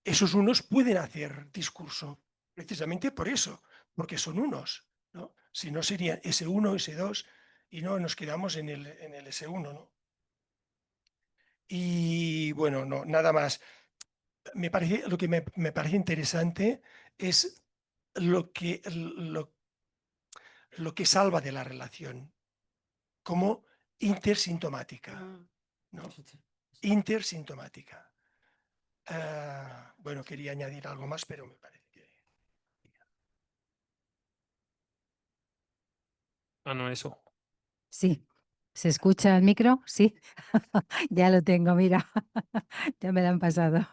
esos unos pueden hacer discurso, precisamente por eso, porque son unos, ¿no? Si no serían S1, S2, y no nos quedamos en el S1, ¿no? Y bueno, no, nada más. Lo que me parece interesante es lo que salva de la relación como intersintomática, ¿no? Intersintomática. Bueno, quería añadir algo más, pero me parece que... No, eso. Sí. ¿Se escucha el micro? Sí. Ya lo tengo, mira. Ya me lo han pasado.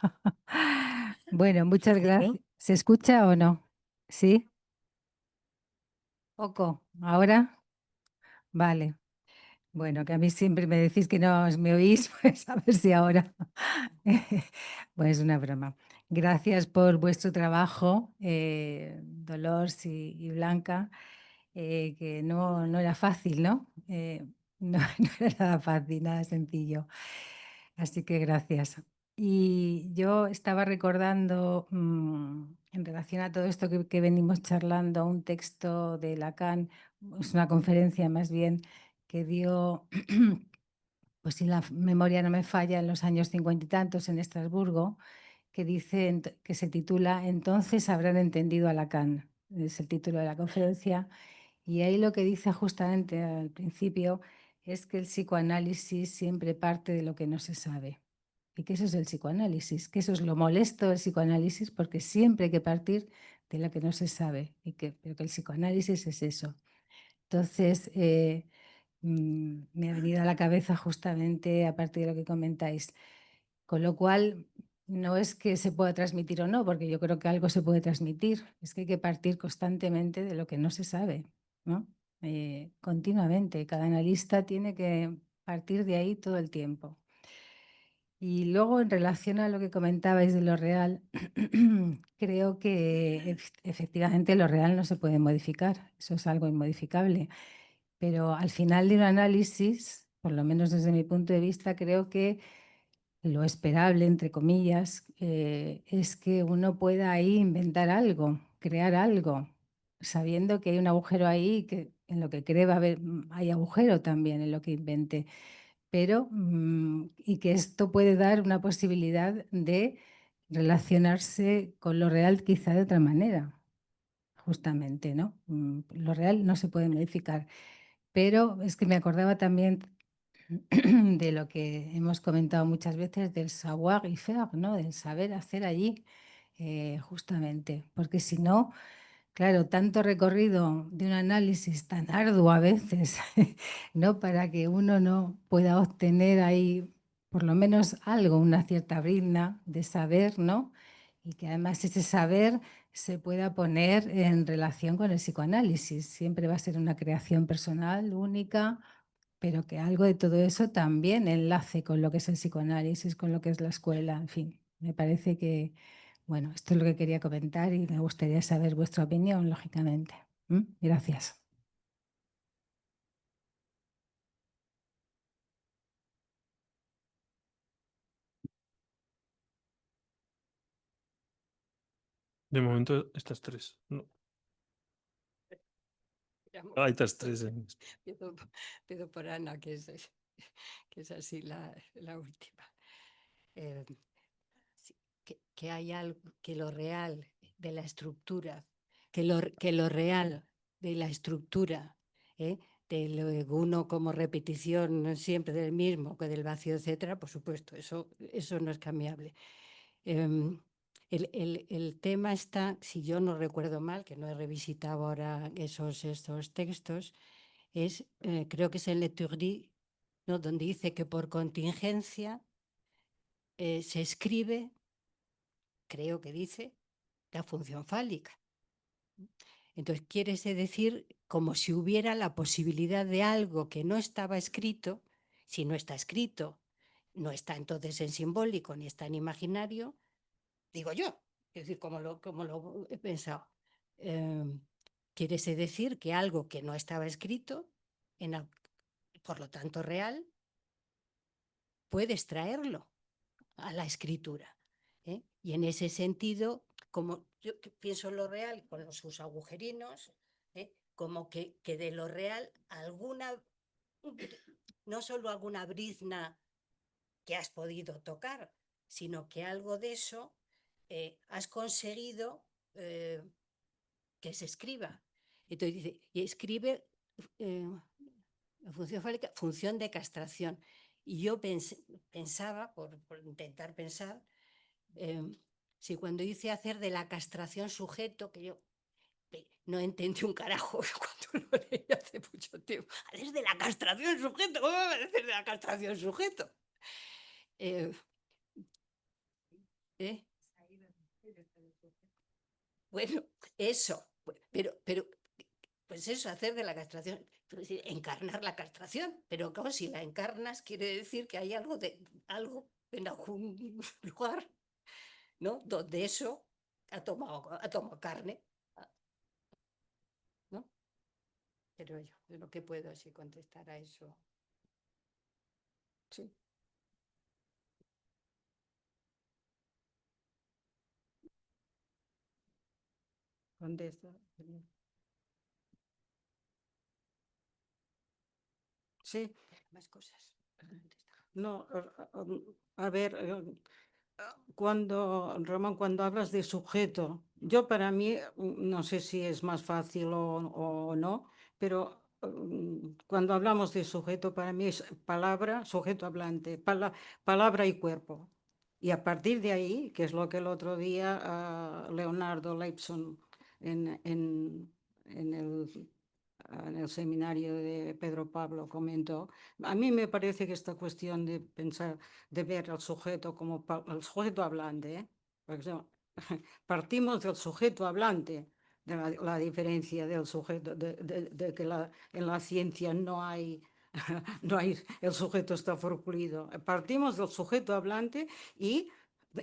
Bueno, muchas gracias. ¿Se escucha o no? ¿Sí? Poco. ¿Ahora? Vale. Bueno, que a mí siempre me decís que no me oís, pues a ver si ahora. Pues una broma. Gracias por vuestro trabajo, Dolores y Blanca, que no era fácil, ¿no? No, no era nada fácil, nada sencillo. Así que gracias. Y yo estaba recordando, en relación a todo esto que venimos charlando, un texto de Lacan, es una conferencia más bien, que dio, pues si la memoria no me falla, en los años 50 y tantos en Estrasburgo, que dice, que se titula Entonces habrán entendido a Lacan. Es el título de la conferencia. Y ahí lo que dice justamente al principio es que el psicoanálisis siempre parte de lo que no se sabe. Y que eso es el psicoanálisis, que eso es lo molesto del psicoanálisis, porque siempre hay que partir de lo que no se sabe, pero que el psicoanálisis es eso. Entonces, me ha venido a la cabeza justamente a partir de lo que comentáis. Con lo cual, no es que se pueda transmitir o no, porque yo creo que algo se puede transmitir, es que hay que partir constantemente de lo que no se sabe, ¿no? Continuamente, cada analista tiene que partir de ahí todo el tiempo. Y luego, en relación a lo que comentabais de lo real, creo que efectivamente lo real no se puede modificar, eso es algo inmodificable. Pero al final de un análisis, por lo menos desde mi punto de vista, creo que lo esperable, entre comillas, es que uno pueda ahí inventar algo, crear algo, sabiendo que hay un agujero ahí, que en lo que cree va a haber, hay agujero también en lo que invente, pero y que esto puede dar una posibilidad de relacionarse con lo real quizá de otra manera, justamente, ¿no? Lo real no se puede modificar. Pero es que me acordaba también de lo que hemos comentado muchas veces del savoir y faire, ¿no? Del saber hacer allí, justamente, porque si no, claro, tanto recorrido de un análisis tan arduo a veces, ¿no? Para que uno no pueda obtener ahí por lo menos algo, una cierta brizna de saber, ¿no? Y que además ese saber se pueda poner en relación con el psicoanálisis. Siempre va a ser una creación personal, única, pero que algo de todo eso también enlace con lo que es el psicoanálisis, con lo que es la escuela, en fin. Me parece que, bueno, esto es lo que quería comentar y me gustaría saber vuestra opinión, lógicamente. Gracias. De momento, estas tres. No. Hay estas tres. Empiezo por Ana, que es así la última. Sí, que hay algo, que lo real de la estructura, que lo real de la estructura, de lo uno como repetición siempre del mismo, que del vacío, etcétera, por supuesto, eso no es cambiable. El tema está, si yo no recuerdo mal, que no he revisitado ahora estos textos, creo que es en L'Étourdi, ¿no? Donde dice que por contingencia se escribe, creo que dice, la función fálica. Entonces, quiere decir como si hubiera la posibilidad de algo que no estaba escrito. Si no está escrito, no está entonces en simbólico ni está en imaginario, digo yo, es decir, como lo he pensado. Quiere decir que algo que no estaba escrito, por lo tanto real, puedes traerlo a la escritura. Y en ese sentido, como yo pienso en lo real con sus agujerinos, como que de lo real no solo alguna brizna que has podido tocar, sino que algo de eso has conseguido que se escriba. Entonces dice, y escribe función fálica, función de castración. Y yo pensaba, por intentar pensar, si cuando dice hacer de la castración sujeto, que yo no entendí un carajo cuando lo leí hace mucho tiempo. Hacer de la castración sujeto, ¿cómo va a decir de la castración sujeto? Bueno, eso, pero pues eso, hacer de la castración, encarnar la castración, pero claro, si la encarnas quiere decir que hay algo en algún lugar, ¿no? Donde eso ha tomado carne, ¿no? Pero yo, de lo que puedo así contestar a eso. Sí. Contesta. Sí. Más cosas. No, a ver, Ramón, cuando hablas de sujeto, yo para mí, no sé si es más fácil o no, pero cuando hablamos de sujeto, para mí es palabra, sujeto hablante, palabra y cuerpo. Y a partir de ahí, que es lo que el otro día Leonardo Leibson en el seminario de Pedro Pablo comentó, a mí me parece que esta cuestión de pensar, de ver al sujeto como el sujeto hablante, partimos del sujeto hablante, de la diferencia del sujeto, de que en la ciencia no hay, el sujeto está forcluido. Partimos del sujeto hablante y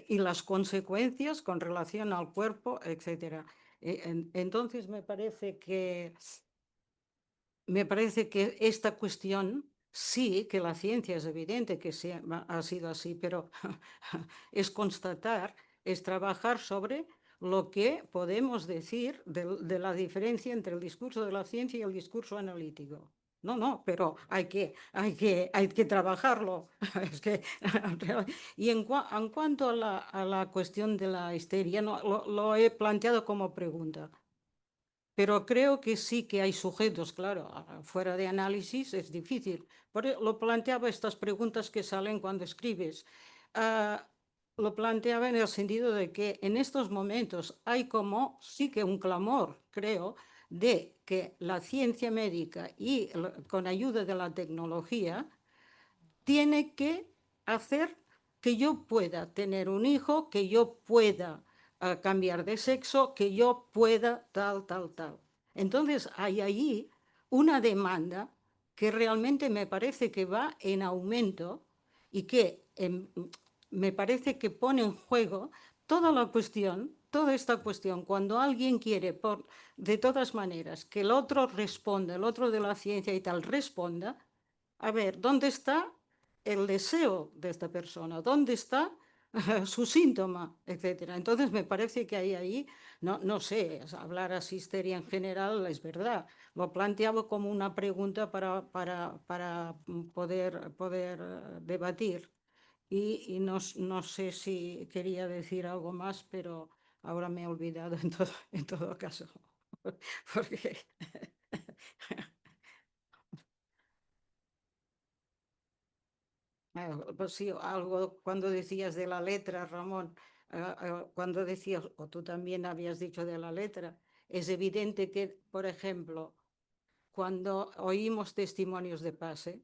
las consecuencias con relación al cuerpo, etc. Entonces me parece que esta cuestión, sí, que la ciencia es evidente que ha sido así, pero es constatar, es trabajar sobre lo que podemos decir de la diferencia entre el discurso de la ciencia y el discurso analítico. No, pero hay que trabajarlo. Y en cuanto a la cuestión de la histeria, no, lo he planteado como pregunta. pero creo que sí que hay sujetos, claro, fuera de análisis es difícil. Lo planteaba estas preguntas que salen cuando escribes. Lo planteaba en el sentido de que en estos momentos hay como sí que un clamor, creo, de que la ciencia médica y con ayuda de la tecnología tiene que hacer que yo pueda tener un hijo, que yo pueda cambiar de sexo, que yo pueda tal. Entonces hay allí una demanda que realmente me parece que va en aumento y que me parece que pone en juego toda esta cuestión, cuando alguien quiere, de todas maneras, que el otro responda, el otro de la ciencia y tal responda, a ver, ¿dónde está el deseo de esta persona? ¿Dónde está su síntoma, etcétera? Entonces me parece que hay ahí, no sé, hablar así histeria en general es verdad. Lo planteaba como una pregunta para poder debatir. Y no sé si quería decir algo más, pero ahora me he olvidado en todo caso. Porque pues sí, algo cuando decías de la letra, Ramón, cuando decías, o tú también habías dicho de la letra, es evidente que, por ejemplo, cuando oímos testimonios de pase,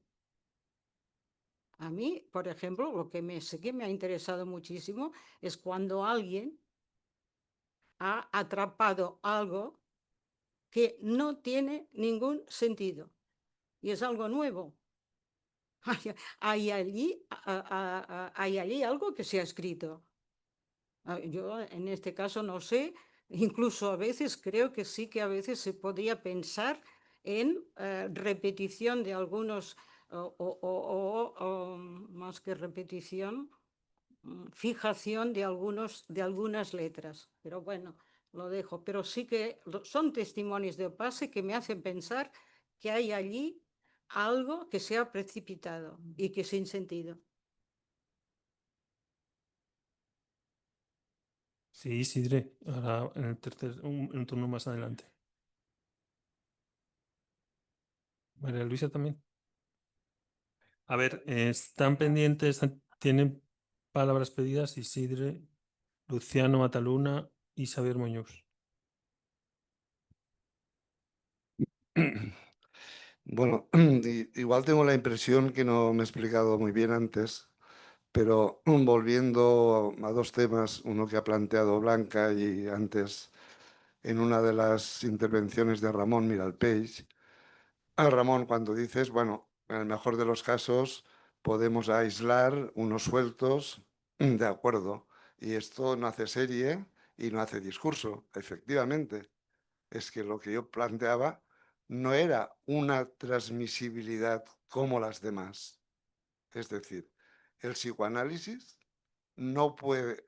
a mí, por ejemplo, lo que sé que me ha interesado muchísimo es cuando alguien ha atrapado algo que no tiene ningún sentido y es algo nuevo. Hay allí algo que se ha escrito. Yo en este caso no sé, incluso a veces creo que sí que a veces se podría pensar en repetición de algunos, o más que repetición, fijación de algunas letras. Pero bueno, lo dejo. Pero sí que son testimonios de pase que me hacen pensar que hay allí algo que se ha precipitado y que sin sentido. Sí, Isidre, ahora en el un turno más adelante. María Luisa también. A ver, están pendientes, tienen palabras pedidas Isidre, Luciano Mataluna y Xavier Muñoz. Bueno, igual tengo la impresión que no me he explicado muy bien antes, pero volviendo a dos temas, uno que ha planteado Blanca y antes en una de las intervenciones de Ramón Miralpeix. Ramón, cuando dices, bueno, en el mejor de los casos podemos aislar unos sueltos, de acuerdo, y esto no hace serie y no hace discurso, efectivamente. Es que lo que yo planteaba no era una transmisibilidad como las demás. Es decir, el psicoanálisis no puede...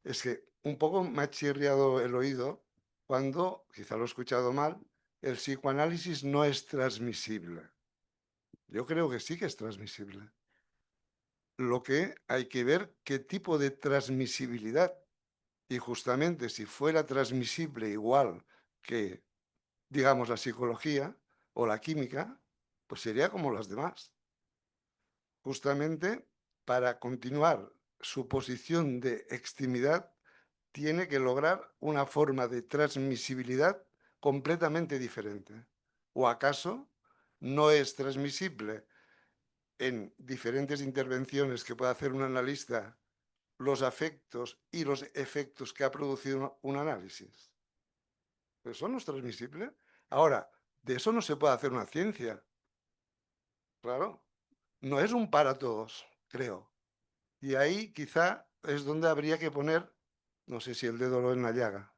Es que un poco me ha chirriado el oído cuando, quizá lo he escuchado mal, el psicoanálisis no es transmisible. Yo creo que sí que es transmisible. Lo que hay que ver qué tipo de transmisibilidad. Y justamente si fuera transmisible igual que, digamos, la psicología o la química, pues sería como las demás. Justamente para continuar su posición de extimidad, tiene que lograr una forma de transmisibilidad completamente diferente. ¿O acaso no es transmisible en diferentes intervenciones que puede hacer un analista los afectos y los efectos que ha producido un análisis? ¿Eso no es transmisible? Ahora, de eso no se puede hacer una ciencia. Claro, no es un para todos, creo. Y ahí quizá es donde habría que poner, no sé si el dedo en la llaga.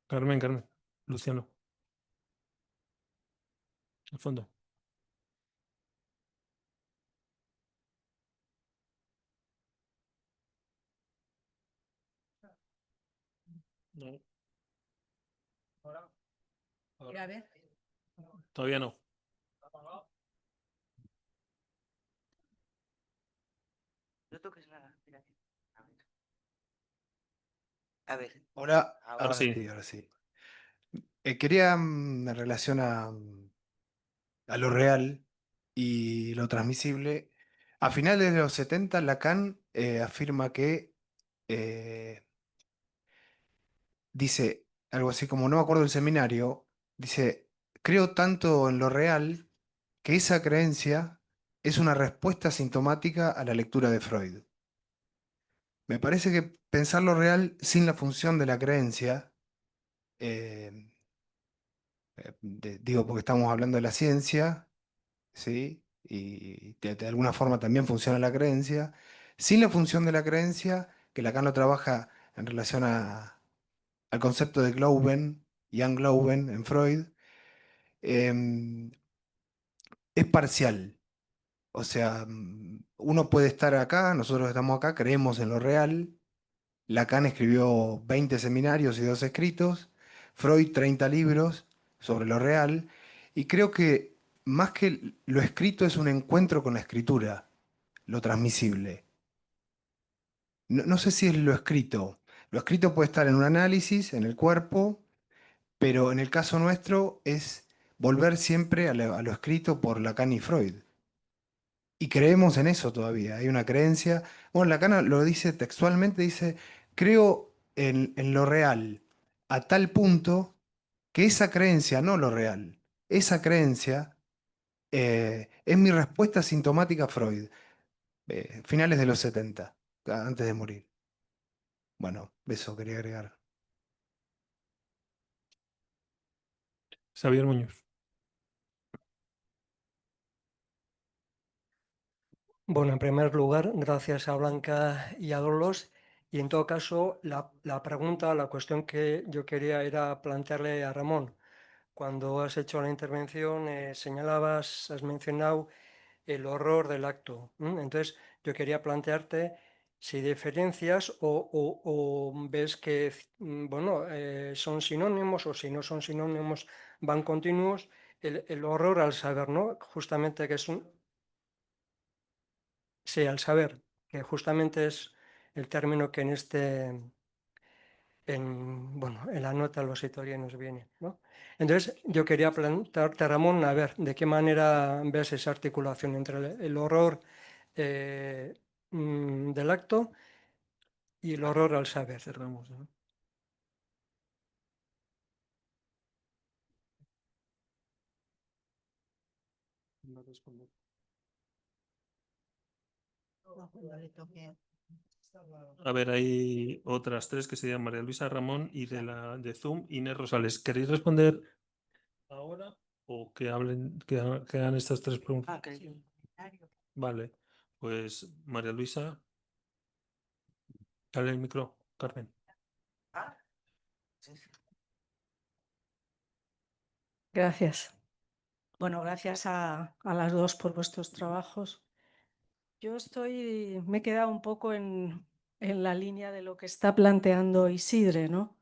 Carmen, Luciano. Al fondo. No. Ahora. A ver. Todavía no. ¿Yo A ver, Hola, ahora ahora sí. sí, ahora sí. Quería, en relación a lo real y lo transmisible, a finales de los 70, Lacan afirma que dice algo así como, no me acuerdo del seminario, dice, creo tanto en lo real que esa creencia es una respuesta sintomática a la lectura de Freud. Me parece que pensar lo real sin la función de la creencia, eh, digo porque estamos hablando de la ciencia, ¿sí? Y de alguna forma también funciona la creencia, sin la función de la creencia, que Lacan lo trabaja en relación al concepto de Glauben, Jan Glauben en Freud, em, es parcial. O sea, uno puede estar acá, nosotros estamos acá, creemos en lo real. Lacan escribió 20 seminarios y 2 escritos, Freud 30 libros sobre lo real, y creo que más que lo escrito es un encuentro con la escritura, lo transmisible. No sé si es lo escrito. Lo escrito puede estar en un análisis, en el cuerpo, pero en el caso nuestro es volver siempre a lo escrito por Lacan y Freud. Y creemos en eso todavía, hay una creencia. Bueno, Lacan lo dice textualmente, dice, creo en lo real a tal punto que esa creencia, no lo real, esa creencia es mi respuesta sintomática a Freud, finales de los 70, antes de morir. Bueno, eso quería agregar. Xavier Muñoz. Bueno, en primer lugar, gracias a Blanca y a Dolos. Y en todo caso, la pregunta, la cuestión que yo quería era plantearle a Ramón. Cuando has hecho la intervención, señalabas, has mencionado el horror del acto. Entonces, yo quería plantearte si diferencias o ves que bueno, son sinónimos o si no son sinónimos, van continuos, el horror al saber, ¿no? Justamente que es un... Sí, al saber, que justamente es el término que bueno, en la nota de los nos viene, ¿no? Entonces, yo quería plantearte, Ramón, a ver, ¿de qué manera ves esa articulación entre el horror del acto y el horror al saber? Cerramos, ¿no? No respondo. A ver, hay otras 3 que serían María Luisa, Ramón y de Zoom, Inés Rosales. ¿Queréis responder ahora o que hablen, que hagan estas 3 preguntas? Vale, pues María Luisa, dale el micro, Carmen. Gracias. Bueno, gracias a las dos por vuestros trabajos. Yo me he quedado un poco en la línea de lo que está planteando Isidre, ¿no?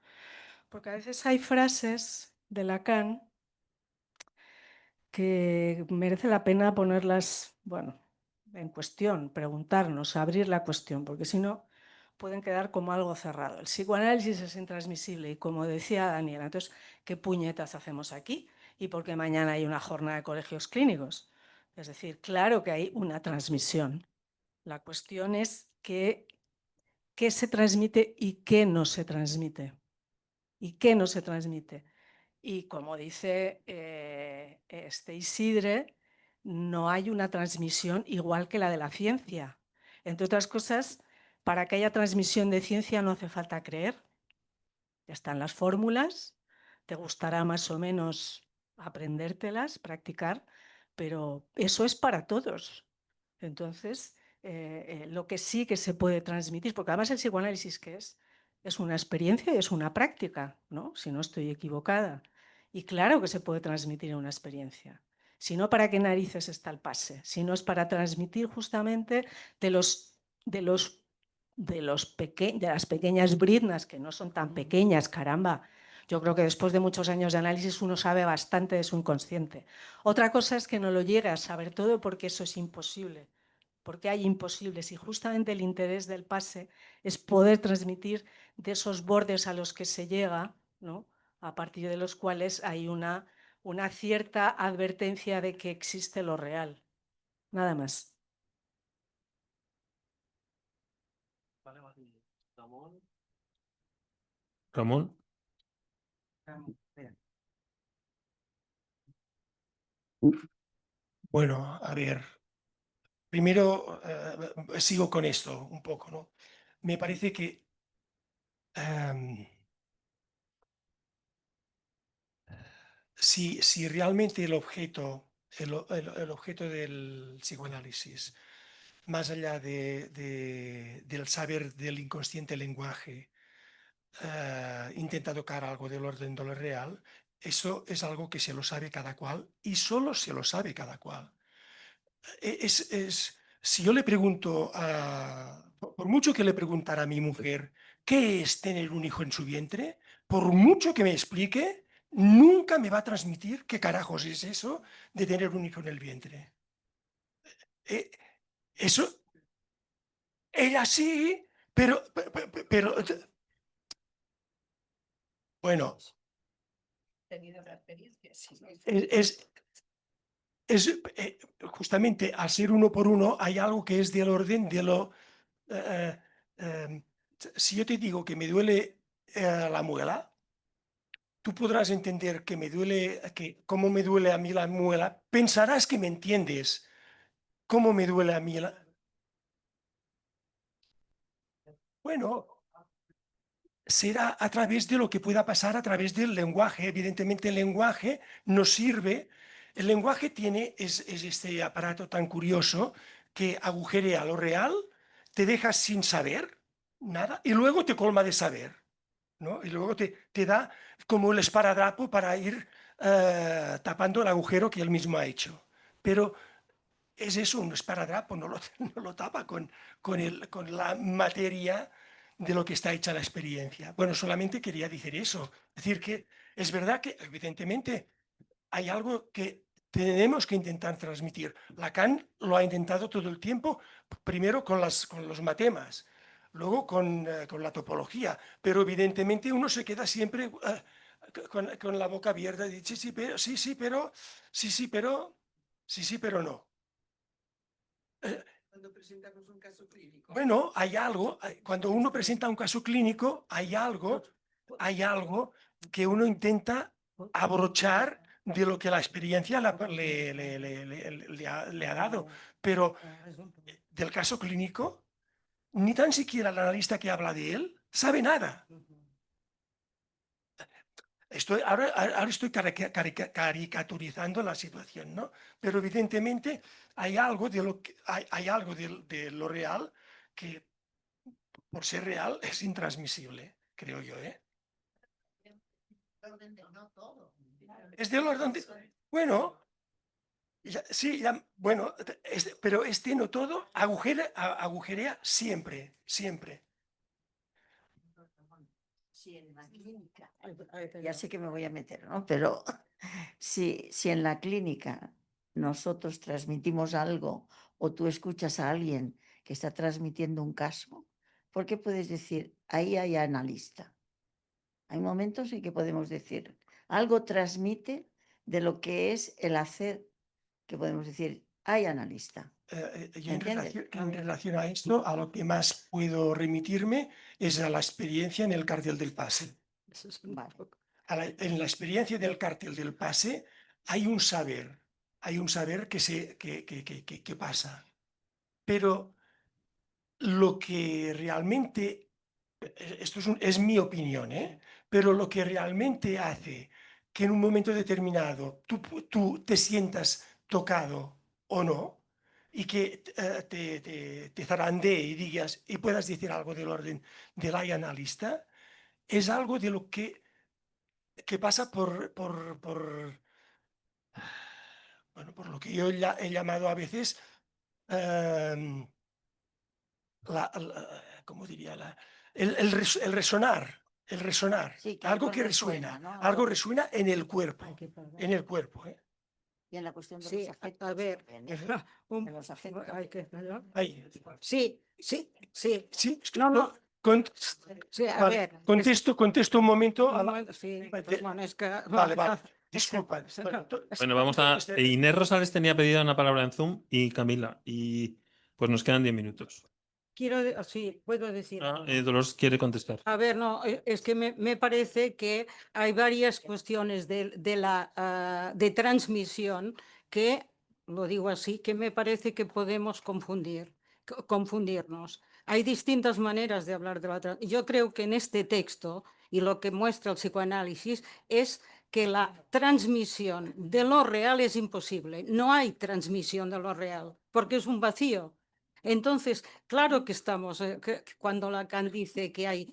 Porque a veces hay frases de Lacan que merece la pena ponerlas, bueno, en cuestión, preguntarnos, abrir la cuestión, porque si no pueden quedar como algo cerrado. El psicoanálisis es intransmisible y como decía Daniela, entonces, ¿qué puñetas hacemos aquí? Y porque mañana hay una jornada de colegios clínicos. Es decir, claro que hay una transmisión. La cuestión es qué se transmite y qué no se transmite. ¿Y qué no se transmite? Y como dice Isidre, no hay una transmisión igual que la de la ciencia. Entre otras cosas, para que haya transmisión de ciencia no hace falta creer. Ya están las fórmulas, te gustará más o menos aprendértelas, practicar, pero eso es para todos. Entonces, lo que sí que se puede transmitir, porque además el psicoanálisis, ¿qué es? Es una experiencia y es una práctica, ¿no? Si no estoy equivocada. Y claro que se puede transmitir una experiencia. Si no, ¿para qué narices está el pase? Si no es para transmitir justamente de las pequeñas briznas, que no son tan pequeñas, caramba. Yo creo que después de muchos años de análisis uno sabe bastante de su inconsciente. Otra cosa es que no lo llegue a saber todo porque eso es imposible. porque hay imposibles y justamente el interés del pase es poder transmitir de esos bordes a los que se llega, ¿no? A partir de los cuales hay una cierta advertencia de que existe lo real. Nada más. Ramón. Bueno, a ver, primero sigo con esto un poco, ¿no? Me parece que si realmente el objeto del psicoanálisis, más allá del saber del inconsciente lenguaje, intenta tocar algo del orden de lo real, eso es algo que se lo sabe cada cual y solo se lo sabe cada cual. Si yo le pregunto, por mucho que le preguntara a mi mujer qué es tener un hijo en su vientre, por mucho que me explique, nunca me va a transmitir qué carajos es eso de tener un hijo en el vientre. Eso, ella sí, pero bueno, justamente al ser uno por uno hay algo que es del orden de lo... si yo te digo que me duele la muela, tú podrás entender que me duele, que cómo me duele a mí la muela, pensarás que me entiendes cómo me duele a mí la... Bueno, será a través de lo que pueda pasar a través del lenguaje. Evidentemente el lenguaje nos sirve. El lenguaje es este aparato tan curioso que agujerea lo real, te deja sin saber nada y luego te colma de saber, ¿no? Y luego te da como el esparadrapo para ir tapando el agujero que él mismo ha hecho. Pero es eso, un esparadrapo, no lo tapa con la materia de lo que está hecha la experiencia. Bueno, solamente quería decir eso. Es decir, que es verdad que evidentemente hay algo que tenemos que intentar transmitir. Lacan lo ha intentado todo el tiempo, primero con los matemas, luego con la topología, pero evidentemente uno se queda siempre con la boca abierta y dice, sí, pero no. Cuando presentamos un caso clínico. Bueno, hay algo, cuando uno presenta un caso clínico, hay algo que uno intenta abrochar de lo que la experiencia le ha dado. Pero del caso clínico, ni tan siquiera el analista que habla de él sabe nada. Ahora estoy caricaturizando la situación, ¿no? Pero evidentemente hay algo de lo real que, por ser real, es intransmisible, creo yo, ¿eh? Es del orden de... Bueno, sí, bueno, pero este no todo agujerea siempre, siempre. Si en la clínica, ya sé que me voy a meter, ¿no? Pero si en la clínica nosotros transmitimos algo o tú escuchas a alguien que está transmitiendo un caso, ¿por qué puedes decir, ahí hay analista? Hay momentos en que podemos decir, algo transmite de lo que es el hacer, que podemos decir, hay analista. Yo en relación a esto, a lo que más puedo remitirme es a la experiencia en el cártel del Pase. Vale. En la experiencia del cártel del Pase hay un saber que pasa. Pero lo que realmente, esto es mi opinión, pero lo que realmente hace que en un momento determinado tú te sientas tocado o no, y que te zarandee y digas y puedas decir algo del orden del hay analista, es algo de lo que pasa por lo que yo he llamado a veces ¿cómo diría? El resonar. Sí, que Algo algo que resuena, resuena, ¿no? algo resuena en el cuerpo, ¿eh? Y en la cuestión de Sí, los afectos. a ver, también, un- los afectos. hay que- Ahí. sí, sí, sí. Sí, es que No, no. con- Sí, a vale, ver. contesto un momento. Un momento, sí, pues bueno, es que... Vale, vale. Disculpa. Bueno, vamos a... Inés Rosales tenía pedida una palabra en Zoom y Camila. Y pues nos quedan 10 minutos. Sí, puedo decir. Dolores quiere contestar. A ver, no, es que me parece que hay varias cuestiones de transmisión que, lo digo así, que me parece que podemos confundirnos. Hay distintas maneras de hablar de la transmisión. Yo creo que en este texto, y lo que muestra el psicoanálisis, es que la transmisión de lo real es imposible. No hay transmisión de lo real, porque es un vacío. Entonces, claro que estamos, cuando Lacan dice que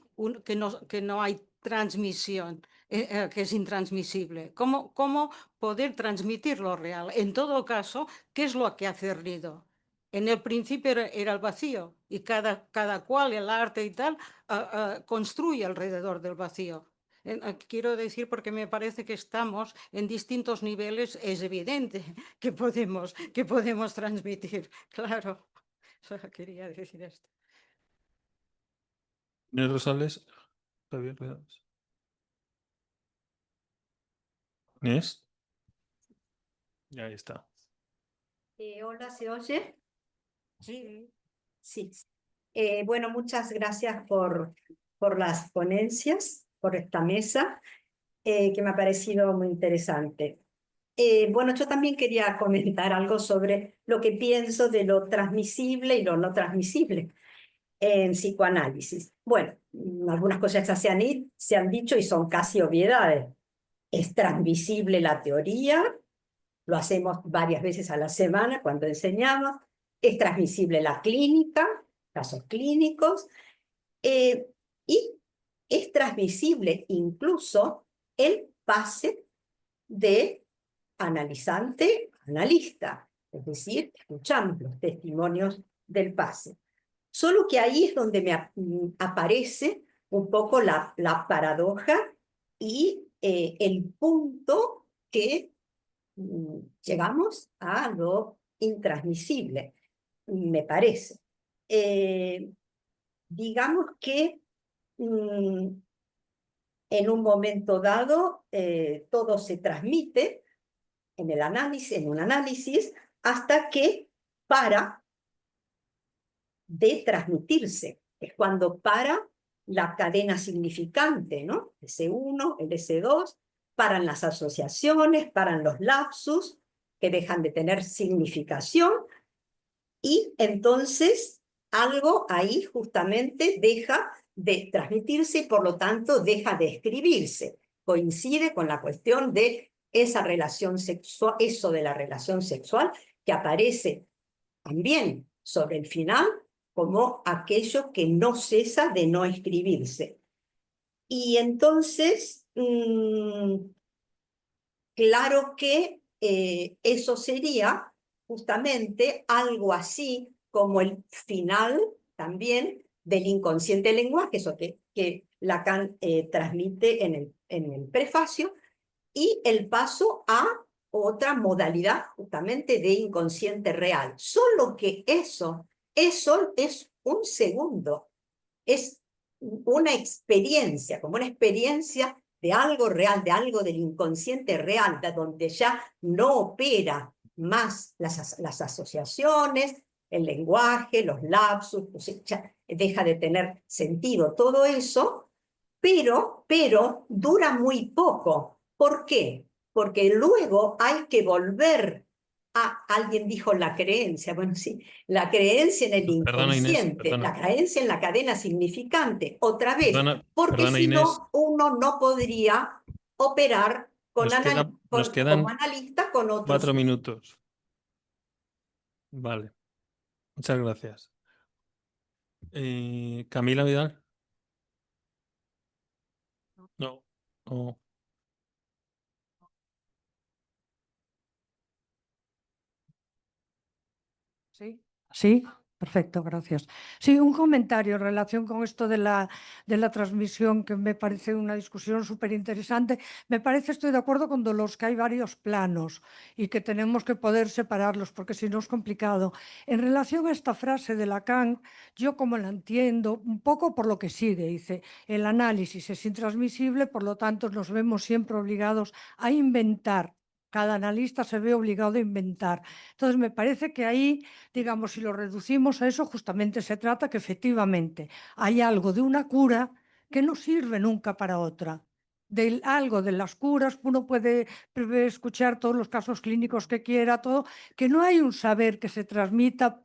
no hay transmisión, que es intransmisible, ¿cómo poder transmitir lo real? En todo caso, ¿qué es lo que ha cernido? En el principio era el vacío y cada cual, el arte y tal, construye alrededor del vacío. Quiero decir, porque me parece que estamos en distintos niveles, es evidente que podemos transmitir, claro. Solo quería decir esto. Inés Rosales. Javier, cuidados. Inés. Ya ahí está. Hola, ¿se oye? Sí. Sí. Bueno, muchas gracias por las ponencias, por esta mesa, que me ha parecido muy interesante. Bueno, yo también quería comentar algo sobre lo que pienso de lo transmisible y lo no transmisible en psicoanálisis. Bueno, algunas cosas ya se han dicho y son casi obviedades. Es transmisible la teoría, lo hacemos varias veces a la semana cuando enseñamos. Es transmisible la clínica, casos clínicos, y es transmisible incluso el pase de analizante a analista, es decir, escuchamos los testimonios del pase. Solo que ahí es donde me aparece un poco la paradoja y el punto que llegamos a lo intransmisible, me parece. Digamos que en un momento dado todo se transmite en un análisis, hasta que para de transmitirse. Es cuando para la cadena significante, ¿no? S1, el S2, paran las asociaciones, paran los lapsus, que dejan de tener significación, y entonces algo ahí justamente deja de transmitirse y por lo tanto deja de escribirse. Coincide con la cuestión de esa relación sexual, eso de la relación sexual que aparece también sobre el final como aquello que no cesa de no escribirse. Y entonces, claro que eso sería justamente algo así como el final también del inconsciente lenguaje, eso que Lacan transmite en el prefacio, y el paso a otra modalidad justamente de inconsciente real. Solo que eso es un segundo, es una experiencia, como una experiencia de algo real, de algo del inconsciente real, de donde ya no opera más las asociaciones, el lenguaje, los lapsus, pues ya deja de tener sentido todo eso, pero dura muy poco. ¿Por qué? Porque luego hay que volver a, alguien dijo la creencia, bueno, sí, la creencia en el Perdona, Inés, inconsciente, perdona. la creencia en la cadena significante, otra vez, porque Perdona, si Inés. no, uno no podría operar Nos como quedan analista con otros. 4 minutos. Vale. Muchas gracias. Camila Vidal. No. Oh. Sí, sí. Perfecto, gracias. Sí, un comentario en relación con esto de la transmisión, que me parece una discusión súper interesante. Me parece, estoy de acuerdo con Dolores, que hay varios planos y que tenemos que poder separarlos, porque si no es complicado. En relación a esta frase de Lacan, yo como la entiendo, un poco por lo que sigue, dice, el análisis es intransmisible, por lo tanto nos vemos siempre obligados a inventar. Cada analista se ve obligado a inventar. Entonces, me parece que ahí, digamos, si lo reducimos a eso, justamente se trata que efectivamente hay algo de una cura que no sirve nunca para otra. Algo de las curas, uno puede escuchar todos los casos clínicos que quiera, todo, que no hay un saber que se transmita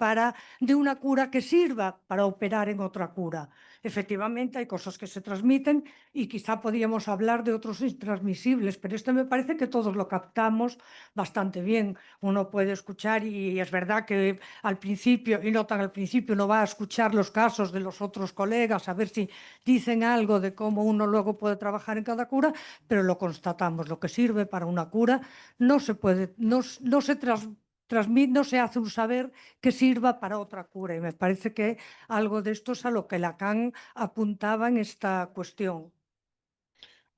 de una cura que sirva para operar en otra cura. Efectivamente, hay cosas que se transmiten y quizá podíamos hablar de otros intransmisibles, pero me parece que todos lo captamos bastante bien. Uno puede escuchar y es verdad que al principio, y no tan al principio, uno va a escuchar los casos de los otros colegas, a ver si dicen algo de cómo uno luego puede trabajar en cada cura, pero lo constatamos, lo que sirve para una cura no se puede, no se transmite, no se hace un saber que sirva para otra cura. Y me parece que algo de esto es a lo que Lacan apuntaba en esta cuestión.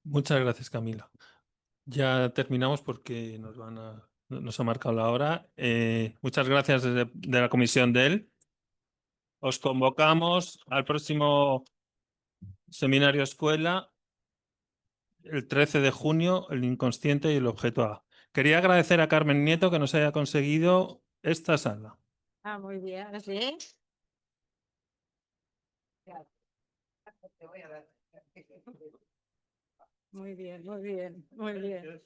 Muchas gracias, Camila. Ya terminamos porque nos ha marcado la hora. Muchas gracias de la comisión de él. Os convocamos al próximo seminario escuela el 13 de junio, el inconsciente y el objeto A. Quería agradecer a Carmen Nieto que nos haya conseguido esta sala. Ah, muy bien, ¿sí? Muy bien, muy bien, muy bien.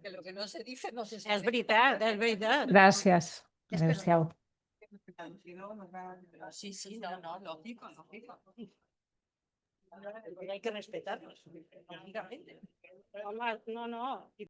Que lo que no se dice no se Es sabe. veritat, és veritat. Gràcies. És que Adéu-siau. Sí, sí, no, lógico, lógico. Hay que respetarlos, lógicamente. Home, no.